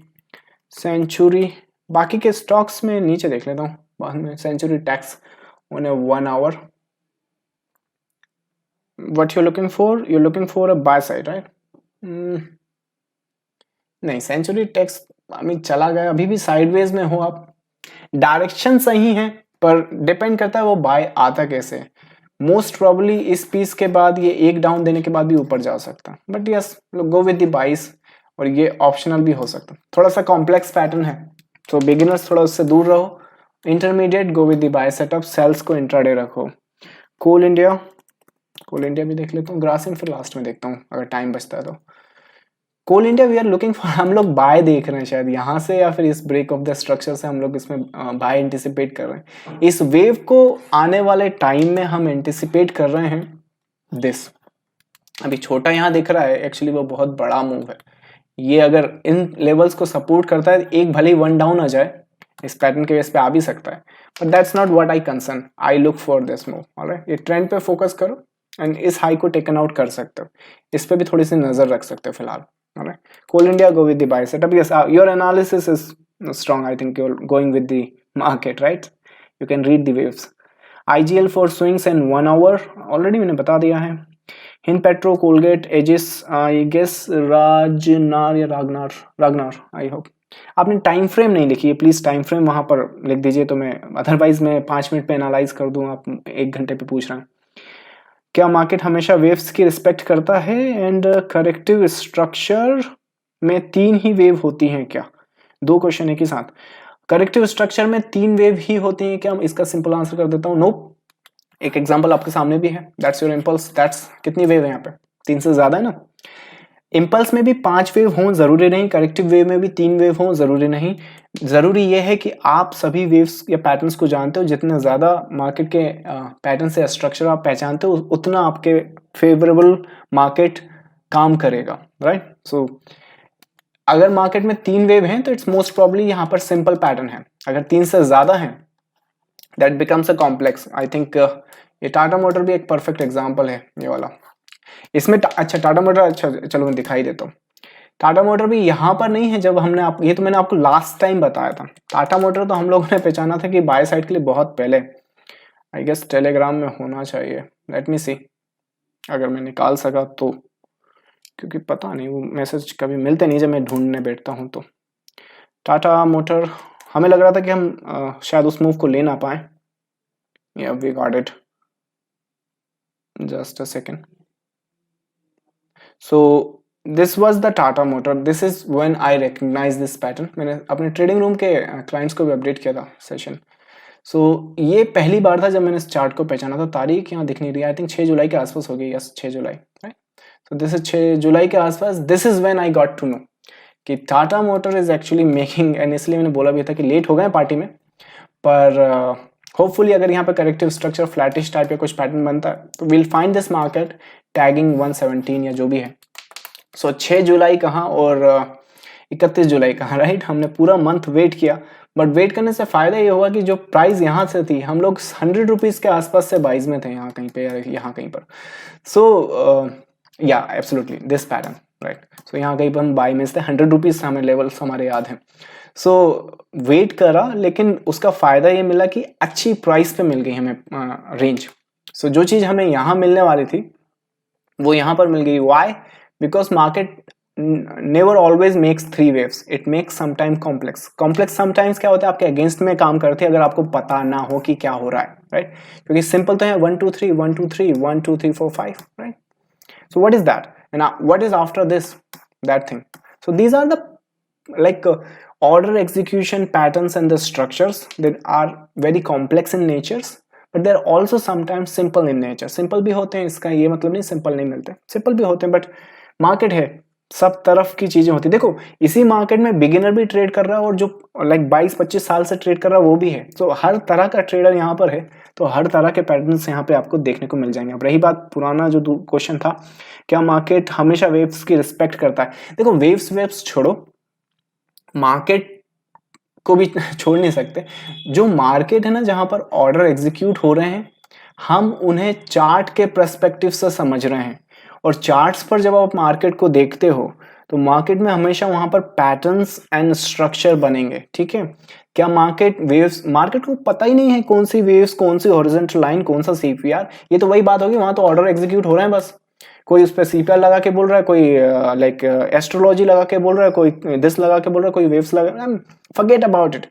सेंचुरी, बाकी के स्टॉक्स में नीचे देख लेता हूँ बाद में। Century Tex on a 1 hour. What you're looking for? You're looking for a buy side, right? नहीं, सेंचुरी टैक्स अभी चला गया, अभी भी साइडवेज में हो आप। डायरेक्शन सही है पर डिपेंड करता है वो बाय आता कैसे। मोस्ट प्रोबेबली इस पीस के बाद ये एक डाउन देने के बाद भी ऊपर जा सकता, but yes go with the बाइस, और ये ऑप्शनल भी हो सकता। थोड़ा सा कॉम्प्लेक्स पैटर्न है तो बिगिनर्स थोड़ा उससे दूर रहो। Intermediate go with the buy setup, sells को इंट्राडे रखो। कोल इंडिया, कोल इंडिया भी देख लेता हूँ। ग्रासिम फिर लास्ट में देखता हूँ अगर टाइम बचता है तो। Coal India we are looking for, हम लोग बाय देख रहे हैं शायद यहाँ से, या फिर इस ब्रेक ऑफ द स्ट्रक्चर से हम लोग इसमें बाय एंटिसिपेट कर रहे हैं। इस वेव को आने वाले टाइम में हम एंटिसिपेट कर रहे हैं दिस। अभी छोटा यहाँ दिख रहा है, एक्चुअली वो बहुत बड़ा मूव है। ये अगर इन लेवल्स को सपोर्ट करता है, एक भले ही 1 डाउन आ जाए इस पैटर्न के बेस पे आ भी सकता है, but that's not what I concern, I look for this move, alright. ये ट्रेंड पे फोकस करो एंड इस हाई को टेकन आउट कर सकते हो, इस पे भी थोड़ी सी नजर रख सकते हो फिलहाल, alright. Coal India go with the buy setup, yes your analysis is strong, I think you're going with the market, right? You can read the waves. IGL for swings and 1 hour already मैंने बता दिया है। Hind Petro, Colgate, Aegis, I guess राजनार या रागनार, रागनार आई होप। आपने टाइम फ्रेम नहीं लिखी है, प्लीज टाइम फ्रेम वहां पर लिख दीजिए तो मैं, अदरवाइज मैं 5 मिनट पे एनालाइज कर दूं, आप 1 घंटे पे पूछ रहे हैं। क्या मार्केट हमेशा वेव्स की रिस्पेक्ट करता है? एंड करेक्टिव स्ट्रक्चर में 3 ही वेव होती हैं क्या? 2 क्वेश्चन एक ही साथ। करेक्टिव स्ट्रक्चर में 3 वेव ही होती हैं क्या? इसका सिंपल आंसर कर देता हूँ, नो। एक एग्जांपल आपके सामने भी है, दैट्स योर इम्पल्स। दैट्स कितनी वेव है यहाँ पे? 3 से ज्यादा है ना। इम्पल्स में भी 5 वेव हों जरूरी नहीं, करेक्टिव वेव में भी 3 वेव हों जरूरी नहीं। जरूरी यह है कि आप सभी वेव्स या पैटर्न्स को जानते हो। जितने ज्यादा मार्केट के पैटर्न से स्ट्रक्चर आप पहचानते हो, उतना आपके फेवरेबल मार्केट काम करेगा, राइट। सो अगर मार्केट में 3 वेव हैं तो इट्स मोस्ट प्रॉब्ली यहाँ पर सिंपल पैटर्न है। अगर 3 से ज्यादा है that becomes a complex. I think ये टाटा मोटर भी एक परफेक्ट एग्जांपल है ये वाला। इसमें अच्छा टाटा मोटर, अच्छा चलो मैं दिखाई देता हूँ। टाटा मोटर भी यहाँ पर नहीं है जब हमने ये तो मैंने आपको लास्ट टाइम बताया था। टाटा मोटर तो हम लोगों ने पहचाना था कि बाय साइड के लिए बहुत पहले, आई गेस टेलीग्राम में होना चाहिए, लेट मी सी अगर मैं निकाल सका तो, क्योंकि पता नहीं वो मैसेज कभी मिलते नहीं जब मैं ढूंढने बैठता हूँ तो। टाटा मोटर हमें लग रहा था कि हम शायद उस मूव को ले ना पाए। Yeah we got it, just a second. So this was the Tata motor, this is when I recognise this pattern. मैंने अपने ट्रेडिंग रूम के क्लाइंट्स को भी अपडेट किया था सेशन। सो ये पहली बार था जब मैंने इस चार्ट को पहचाना था। तारीख यहाँ दिख नहीं रही, आई थिंक 6 जुलाई के आसपास हो गई, यस 6 जुलाई, राइट। सो दिस इज 6 जुलाई के आसपास, this is when I got to know कि Tata motor is actually making, and इसलिए मैंने बोला भी था कि लेट हो गए पार्टी में, पर होपफुली अगर यहाँ पे करेक्टिव स्ट्रक्चर फ्लैटिश टाइप या कुछ पैटर्न बनता है तो will find this market tagging 117 या जो भी है। सो 6 जुलाई कहाँ और 31 जुलाई कहाँ, राइट। हमने पूरा मंथ वेट किया, बट वेट करने से फायदा ये हुआ कि जो प्राइस यहाँ से थी, हम लोग 100 रुपीज़ के आसपास से बाइज में थे, यहाँ कहीं पे या यहाँ कहीं पर। सो या एब्सोल्युटली दिस पैटर्न, राइट। सो यहाँ कहीं पर हम बाई में थे, 100 रुपीज़ हमें लेवल्स हमारे याद हैं। सो वेट करा, लेकिन उसका फ़ायदा ये मिला कि अच्छी प्राइस पे मिल गई हमें रेंज। सो जो चीज़ हमें यहाँ मिलने वाली थी वो यहाँ पर मिल गई। Why? Because market never always makes 3 waves, it makes sometime complex. Complex sometimes क्या होता है, आपके अगेंस्ट में काम करते हैं अगर आपको पता ना हो कि क्या हो रहा है, राइट। क्योंकि सिंपल तो है 1 2 3 1 2 3 1 2 3 4 5, right. So what is that and what is after this, that thing. So these are the like order execution patterns and the structures that are very complex in natures, but they're also sometimes simple in nature. simple भी होते हैं, इसका ये मतलब नहीं simple नहीं मिलते, simple भी होते हैं, but market है, सब तरफ की चीजें होती है। देखो इसी मार्केट में बिगिनर भी ट्रेड कर रहा है और जो लाइक 22-25 साल से ट्रेड कर रहा है वो भी है। तो हर तरह का ट्रेडर यहाँ पर है, तो हर तरह के पैटर्न्स यहाँ पे आपको देखने को मिल जाएंगे। अब रही बात पुराना जो क्वेश्चन था, क्या मार्केट हमेशा वेव्स की रिस्पेक्ट करता है? देखो वेव्स छोड़ो, मार्केट को भी छोड़ नहीं सकते। जो मार्केट है ना, जहां पर ऑर्डर एग्जीक्यूट हो रहे हैं, हम उन्हें चार्ट के पर्सपेक्टिव से समझ रहे हैं, और चार्ट्स पर जब आप मार्केट को देखते हो तो मार्केट में हमेशा वहां पर पैटर्न्स एंड स्ट्रक्चर बनेंगे, ठीक है। क्या मार्केट वेव्स, मार्केट को पता ही नहीं है कौन सी वेव्स, कौन सी हॉरिजॉन्टल लाइन, कौन सा सीपीआर, ये तो वही बात होगी, वहां तो ऑर्डर एग्जीक्यूट हो रहे हैं बस। कोई उस पर सीपीआर लगा के बोल रहा है, कोई लाइक एस्ट्रोलॉजी लगा के बोल रहा है, कोई दिस लगा के बोल रहा है, कोई वेव्स लगा, forget about it.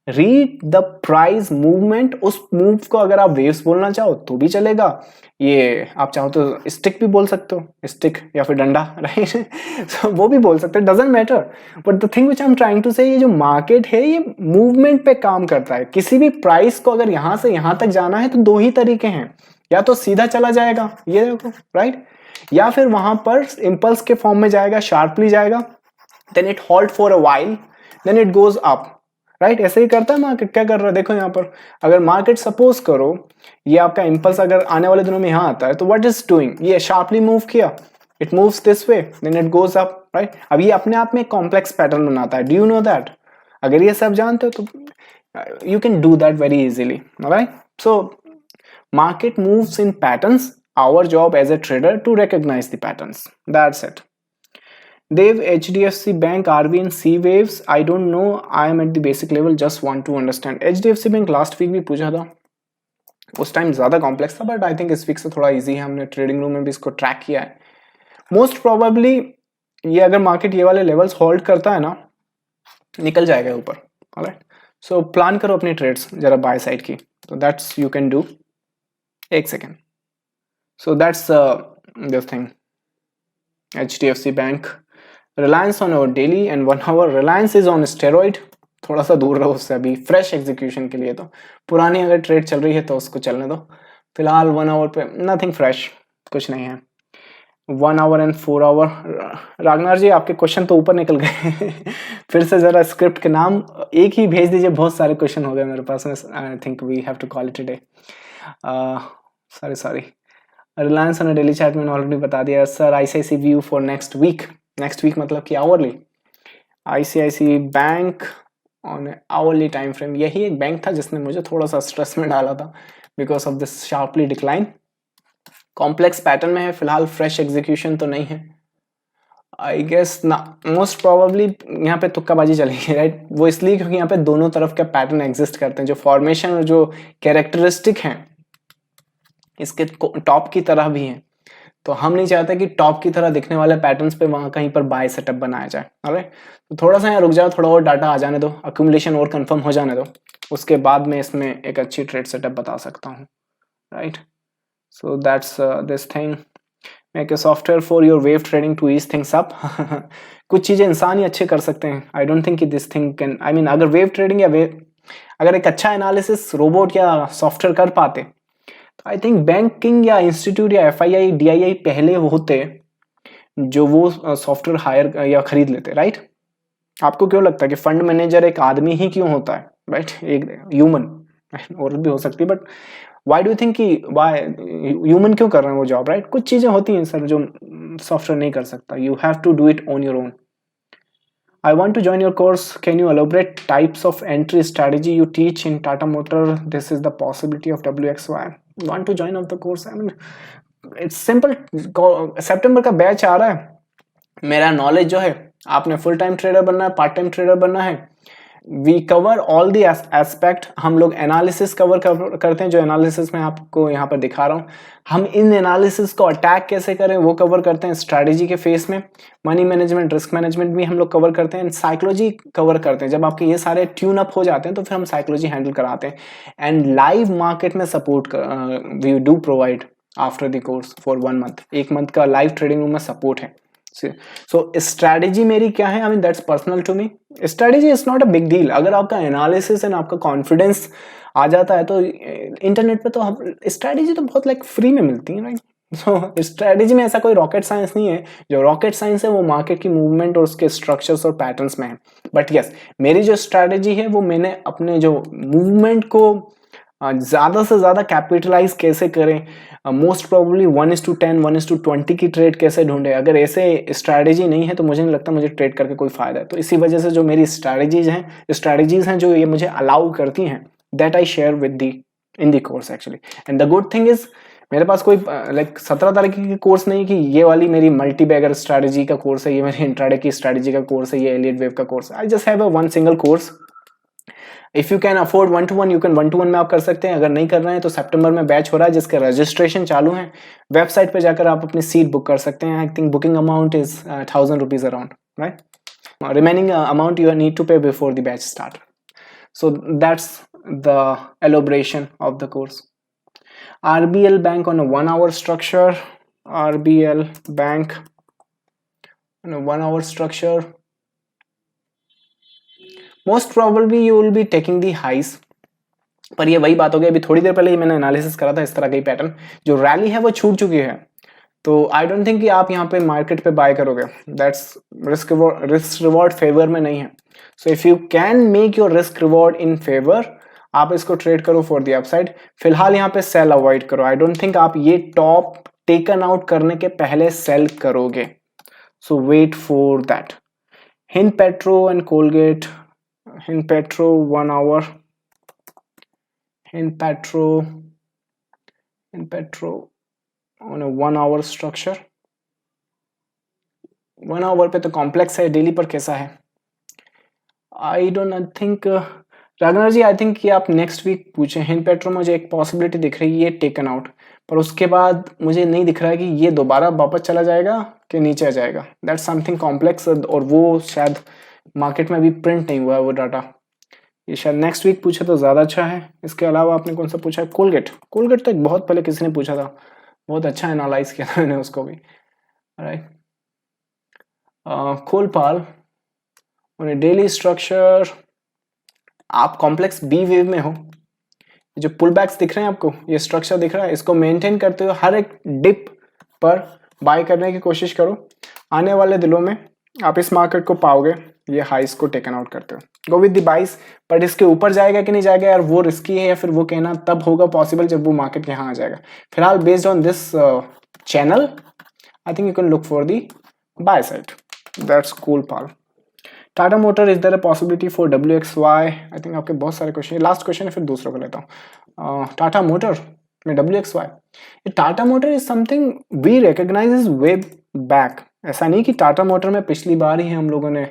Read the price movement. उस मूव को अगर आप वेव्स बोलना चाहो तो भी चलेगा, ये आप चाहो तो स्टिक भी बोल सकते हो, स्टिक या फिर डंडा, राइट। सो वो भी बोल सकते हैं, doesn't matter. But the thing which I am trying to say, ये जो मार्केट है ये मूवमेंट पे काम करता है। किसी भी प्राइस को अगर यहां से यहां तक जाना है तो 2 ही तरीके हैं, या तो सीधा चला जाएगा, ये देखो, राइट, या फिर वहां पर इंपल्स के फॉर्म में जाएगा, शार्पली जाएगा, then it halt for a while, then it goes up, right. ऐसे ही करता है मार्केट। क्या कर रहा है देखो यहाँ पर, अगर मार्केट सपोज करो ये आपका इंपल्स अगर आने वाले दिनों में यहाँ आता है तो व्हाट इज डूइंग, ये शार्पली मूव किया, it moves this way, then it goes up, right. अब ये अपने आप में एक कॉम्प्लेक्स पैटर्न बनाता है, डू यू नो दैट? अगर ये सब जानते हो तो you can do that very easily, right. So market moves in patterns, our job as a trader to recognize the patterns, that's it. Dev, HDFC Bank, RV and C waves, I don't know, I am at the basic level, just want to understand. HDFC Bank last week भी पूछा था, उस टाइम ज्यादा कॉम्प्लेक्स था, बट आई थिंक इस वीक से थोड़ा इजी है, हमने ट्रेडिंग रूम में भी इसको ट्रैक किया है। मोस्ट प्रोबेबली ये अगर मार्केट ये वाले लेवल्स होल्ड करता है ना, निकल जाएगा ऊपर, ऑलराइट। सो प्लान करो अपनी ट्रेड्स जरा बाय साइड की, तो दैट्स यू कैन डू। एक सेकेंड। So that's this thing, HDFC bank, Reliance on our daily and 1 hour, Reliance is on steroid, थोड़ा सा दूर रहो उससे अभी फ्रेश एग्जीक्यूशन के लिए। तो पुरानी अगर ट्रेड चल रही है तो उसको चलने दो, फिलहाल 1 आवर पे नथिंग फ्रेश, कुछ नहीं है। 1 आवर एंड 4 आवर। रागनार जी आपके क्वेश्चन तो ऊपर निकल गए फिर से जरा स्क्रिप्ट के नाम एक ही भेज दीजिए, बहुत सारे क्वेश्चन हो गए मेरे पास में। I think we have to call it today. Sorry. Reliance ने डेली चार्ट में ऑलरेडी बता दिया sir. ICICI view for next week, next week मतलब कि hourly. ICICI bank on hourly time frame, यही एक बैंक था जिसने मुझे थोड़ा सा स्ट्रेस में डाला था because of this sharply decline. Complex pattern में है फिलहाल, फ्रेश एग्जीक्यूशन तो नहीं है आई गेस ना, मोस्ट प्रोबेबली यहाँ पे तुक्काबाजी चलेगी, राइट। वो इसलिए क्योंकि यहाँ पे दोनों तरफ के पैटर्न एग्जिस्ट करते हैं, जो फॉर्मेशन और जो कैरेक्टरिस्टिक हैं इसके टॉप की तरह भी हैं, तो हम नहीं चाहते कि टॉप की तरह दिखने वाले पैटर्न्स पे वहां कहीं पर बाय सेटअप बनाया जाए। ऑलराइट, तो थोड़ा सा यहाँ रुक जाओ, थोड़ा और डाटा आ जाने दो, अक्यूमुलेशन और कंफर्म हो जाने दो, उसके बाद मैं इसमें एक अच्छी ट्रेड सेटअप बता सकता हूँ। Right, so that's this thing, make a software for your wave trading to ease things up. कुछ चीजें इंसान ही अच्छे कर सकते हैं। आई डोंट थिंक कि this thing can, I mean अगर वेव ट्रेडिंग या अगर एक अच्छा एनालिसिस रोबोट या सॉफ्टवेयर कर पाते, तो आई थिंक बैंकिंग या इंस्टीट्यूट या एफआईआई डीआईआई पहले होते जो वो सॉफ्टवेयर हायर या खरीद लेते। राइट, आपको क्यों लगता है कि फंड मैनेजर एक आदमी ही क्यों होता है? राइट, एक ह्यूमन, औरत भी हो सकती है, but why do you think कि व्हाई ह्यूमन क्यों कर रहे हैं वो जॉब? राइट, कुछ चीजें होती हैं सर जो सॉफ्टवेयर नहीं कर सकता। You have to do it on your own. I want to join your course. Can you elaborate types of entry strategy you teach in Tata Motor? This is the possibility of WXY. Want to join of the course? I mean, it's simple. सितंबर का बैच आ रहा है। मेरा नॉलेज जो है, आपने फुल टाइम ट्रेडर बनना है, पार्ट टाइम ट्रेडर बनना है, we cover all the aspect. हम लोग एनालिसिस कवर करते हैं, जो एनालिसिस मैं आपको यहाँ पर दिखा रहा हूँ। हम इन एनालिसिस को अटैक कैसे करें वो कवर करते हैं स्ट्रैटेजी के फेस में। मनी मैनेजमेंट, रिस्क मैनेजमेंट भी हम लोग कवर करते हैं, साइकोलॉजी कवर करते हैं। जब आपके ये सारे ट्यून अप हो जाते हैं तो फिर हम साइकोलॉजी हैंडल कराते हैं। एंड लाइव मार्केट में support we do provide after the course for 1 month. 1 month का लाइव ट्रेडिंग रूम में सपोर्ट है। सो स्ट्रैटेजी मेरी क्या है? I mean that's personal to me. Strategy is not a big deal. अगर आपका एनालिसिस एंड आपका कॉन्फिडेंस आ जाता है तो इंटरनेट पे तो स्ट्रैटेजी तो बहुत लाइक फ्री में मिलती है। राइट, सो स्ट्रैटेजी में ऐसा कोई रॉकेट साइंस नहीं है। जो रॉकेट साइंस है वो मार्केट की मूवमेंट और उसके स्ट्रक्चर्स और पैटर्न्स में है। बट यस, मेरी जो स्ट्रैटेजी है वो मैंने अपने जो मूवमेंट को ज्यादा से ज्यादा कैपिटलाइज कैसे करें, मोस्ट प्रोबेबली 1:10 1:20 की ट्रेड कैसे ढूंढे। अगर ऐसे स्ट्रैटेजी नहीं है तो मुझे नहीं लगता मुझे ट्रेड करके कोई फायदा है। तो इसी वजह से जो मेरी स्ट्रैटेजीज हैं जो ये मुझे अलाउ करती हैं, that I share with the in the course actually. And the good thing is मेरे पास कोई लाइक 17 तरीके की कोर्स नहीं कि ये वाली मेरी मल्टी बैगर स्ट्रैटेजी का कोर्स है, ये मेरी इंट्राडे की स्ट्रैटेजी का कोर्स है, ये एलियट वेव का कोर्स है। I just have a one single course. If you can afford 1-to-1 you can 1-to-1 में आप कर सकते हैं। अगर नहीं कर रहे हैं तो सितंबर में बैच हो रहा है जिसका रजिस्ट्रेशन चालू है। वेबसाइट पे जाकर आप अपनी सीट बुक कर सकते हैं। I think booking amount is 1000 rupees around. Right, remaining amount you need to pay before the batch start. So that's the elaboration of the course. RBL Bank on a 1-hour structure. RBL Bank on a 1-hour structure. Most probably you will be taking the highs. पर ये वही बात हो गई, अभी थोड़ी देर पहले ही मैंने एनालिसिस करा था इस तरह का ही पैटर्न। जो रैली है वो छूट चुकी है, तो आई डोंट थिंक कि आप यहाँ पे मार्केट पे बाय करोगे। दैट्स रिस्क रिवॉर्ड फेवर में नहीं है। सो if you can make your risk reward in favour, आप इसको ट्रेड करो फॉर द अपसाइड। फिलहाल यहाँ पे सेल अवॉइड करो। आई डोंट थिंक आप ये टॉप टेकन आउट करने के पहले सेल करोगे। So wait for that. Hind Petro and Colgate. Hind Petro 1 hour. Hind Petro on a 1-hour structure। 1 hour पे तो कॉम्प्लेक्स है, डेली पर कैसा है? आई डोंट थिंक रागनर जी, आई थिंक कि आप नेक्स्ट वीक पूछे। हिंद पेट्रो मुझे एक पॉसिबिलिटी दिख रही है ये टेकन आउट, पर उसके बाद मुझे नहीं दिख रहा है कि ये दोबारा वापस चला जाएगा कि नीचे आ जाएगा। दैट्स समथिंग कॉम्प्लेक्स, और वो शायद मार्केट में अभी प्रिंट नहीं हुआ है वो डाटा। ये शायद नेक्स्ट वीक पूछे तो ज़्यादा अच्छा है। इसके अलावा आपने कौन सा पूछा है? कोलगेट। कोलगेट तो एक बहुत पहले किसी ने पूछा था, बहुत अच्छा एनालाइज किया था मैंने उसको भी। Right, Colpal on daily structure. आप कॉम्प्लेक्स बी वेव में हो। जो पुल बैक्स दिख रहे हैं आपको, ये स्ट्रक्चर दिख रहा है, इसको मेंटेन करते हुए हर एक डिप पर बाय करने की कोशिश करो। आने वाले दिनों में आप इस मार्केट को पाओगे, ये हाइस को टेकन आउट करते हो। गो विद द बाइस, बट इसके ऊपर जाएगा कि नहीं जाएगा यार, वो रिस्की है, या फिर वो कहना तब होगा पॉसिबल जब वो मार्केट यहाँ आ जाएगा। फिलहाल based on this channel I think you can look for the buy side. That's Colpal. Tata motor, is there a possibility for WXY? I think आपके बहुत सारे क्वेश्चन, लास्ट क्वेश्चन है फिर दूसरों को लेता हूँ। टाटा मोटर में WXY, Tata motor is something we recognise is way back. ऐसा नहीं कि टाटा मोटर में पिछली बार ही हम लोगों ने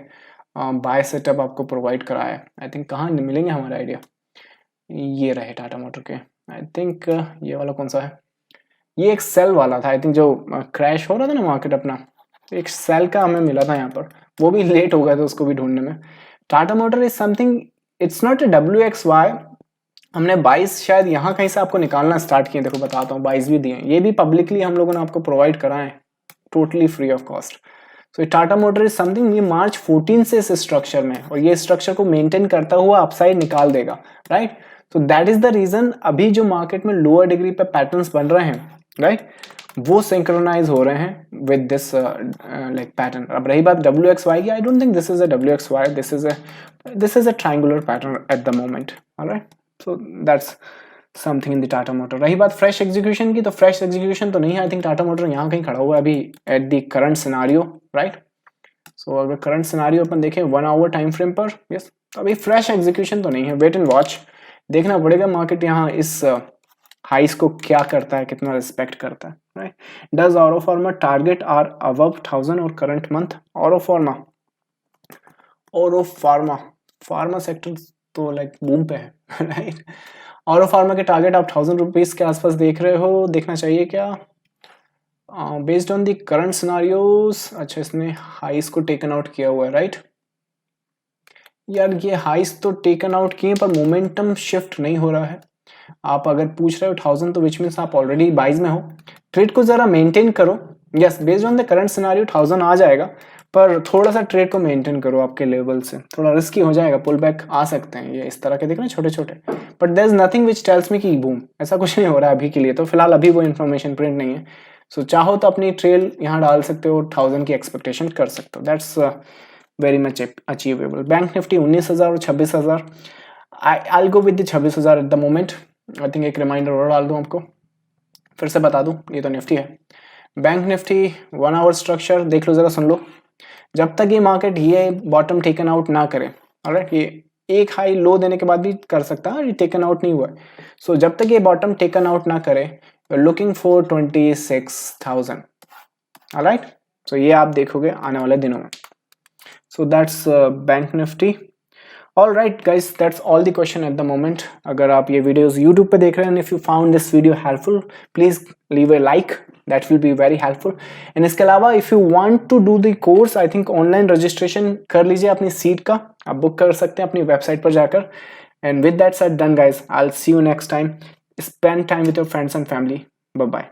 बाय सेटअप आपको प्रोवाइड कराया है। आई थिंक कहाँ मिलेंगे हमारे आइडिया, ये रहे टाटा मोटर के। आई थिंक ये वाला कौन सा है? ये एक सेल वाला था, आई थिंक जो क्रैश हो रहा था ना मार्केट अपना, एक सेल का हमें मिला था यहाँ पर, वो भी लेट हो गया था उसको भी ढूंढने में। Tata motor is something, it's not a WXY। हमने 22 शायद यहाँ कहीं से आपको निकालना स्टार्ट किए, देखो बताता हूँ, 22 भी दिए, ये भी पब्लिकली हम लोगों ने आपको प्रोवाइड कराए totally free of cost. So Tata motor is something, ये मार्च 14 से इस स्ट्रक्चर में, और ये स्ट्रक्चर को मेंटेन करता हुआ अपसाइड निकाल देगा, right. So that is the reason अभी जो मार्केट में लोअर डिग्री पे पैटर्न्स बन रहे हैं, राइट, वो सिंक्रोनाइज हो रहे हैं विद दिस लाइक पैटर्न। अब रही बात WXY की, आई don't think this is a WXY, this is a triangular pattern at the moment, alright. So that's something in the Tata motor. रही बात फ्रेश एग्जीक्यूशन की, तो फ्रेश एग्जीक्यूशन तो नहीं है, आई थिंक टाटा मोटर यहाँ कहीं खड़ा हुआ है अभी at the current scenario, right. So अगर करंट सिनारियो अपन देखें 1 आवर टाइम फ्रेम पर, यस, तो अभी फ्रेश एग्जीक्यूशन तो नहीं है, वेट एंड वॉच, देखना पड़ेगा मार्केट यहाँ इस हाइस को क्या करता है, कितना रिस्पेक्ट करता है, right. Does Auropharma target are above 1000 और current month? Auropharma pharma sector तो लाइक बूम पे है, राइट। ऑरोफार्मा के टारगेट आप 1000 रुपीज के आसपास देख रहे हो, देखना चाहिए क्या based on the current scenarios? अच्छा, इसने हाइस को टेकन आउट किया हुआ है, राइट। यार ये हाइस तो टेकन आउट किए पर मोमेंटम शिफ्ट नहीं हो रहा है। आप अगर पूछ रहे हो 1000 तो विच मीन्स आप ऑलरेडी 22 में हो, ट्रेड को जरा मेंटेन करो। Yes, based on the current scenario 1000 आ जाएगा, पर थोड़ा सा ट्रेड को मेंटेन करो आपके लेवल से, थोड़ा रिस्की हो जाएगा, पुल बैक आ सकते हैं ये इस तरह के, देखना छोटे छोटे, but there is nothing which tells me कि बूम, ऐसा कुछ नहीं हो रहा है अभी के लिए, तो फिलहाल अभी वो इन्फॉर्मेशन प्रिंट नहीं है। सो चाहो तो अपनी ट्रेल यहाँ डाल सकते हो, 1000 की एक्सपेक्टेशन कर सकते हो, that's very much achievable. Bank Nifty 19,000 और 26,000, I go with 26,000 at the moment. I think एक रिमाइंडर और डाल दूं आपको, फिर से बता दूं, ये तो निफ्टी है। बैंक निफ्टी 1 आवर स्ट्रक्चर देख लो, जरा सुन लो, जब तक ये मार्केट ये बॉटम टेकन आउट ना करे, ऑलराइट, ये एक हाई लो देने के बाद भी कर सकता है, ये टेकन आउट नहीं हुआ है। सो जब तक ये बॉटम टेकन आउट ना करे, लुकिंग फॉर 26,000, ऑलराइट। सो ये आप देखोगे आने वाले दिनों में। So that's bank Nifty. All right guys, that's all the question at the moment. अगर आप ये वीडियोस YouTube पे देख रहे हैं, if you found this video helpful, please leave a like, that will be very helpful. And इसके अलावा if you want to do the course, I think online registration कर लीजिए अपनी सीट का, आप बुक कर सकते हैं अपनी वेबसाइट पर जाकर। And with that said done guys, I'll see you next time. Spend time with your friends and family. Bye bye.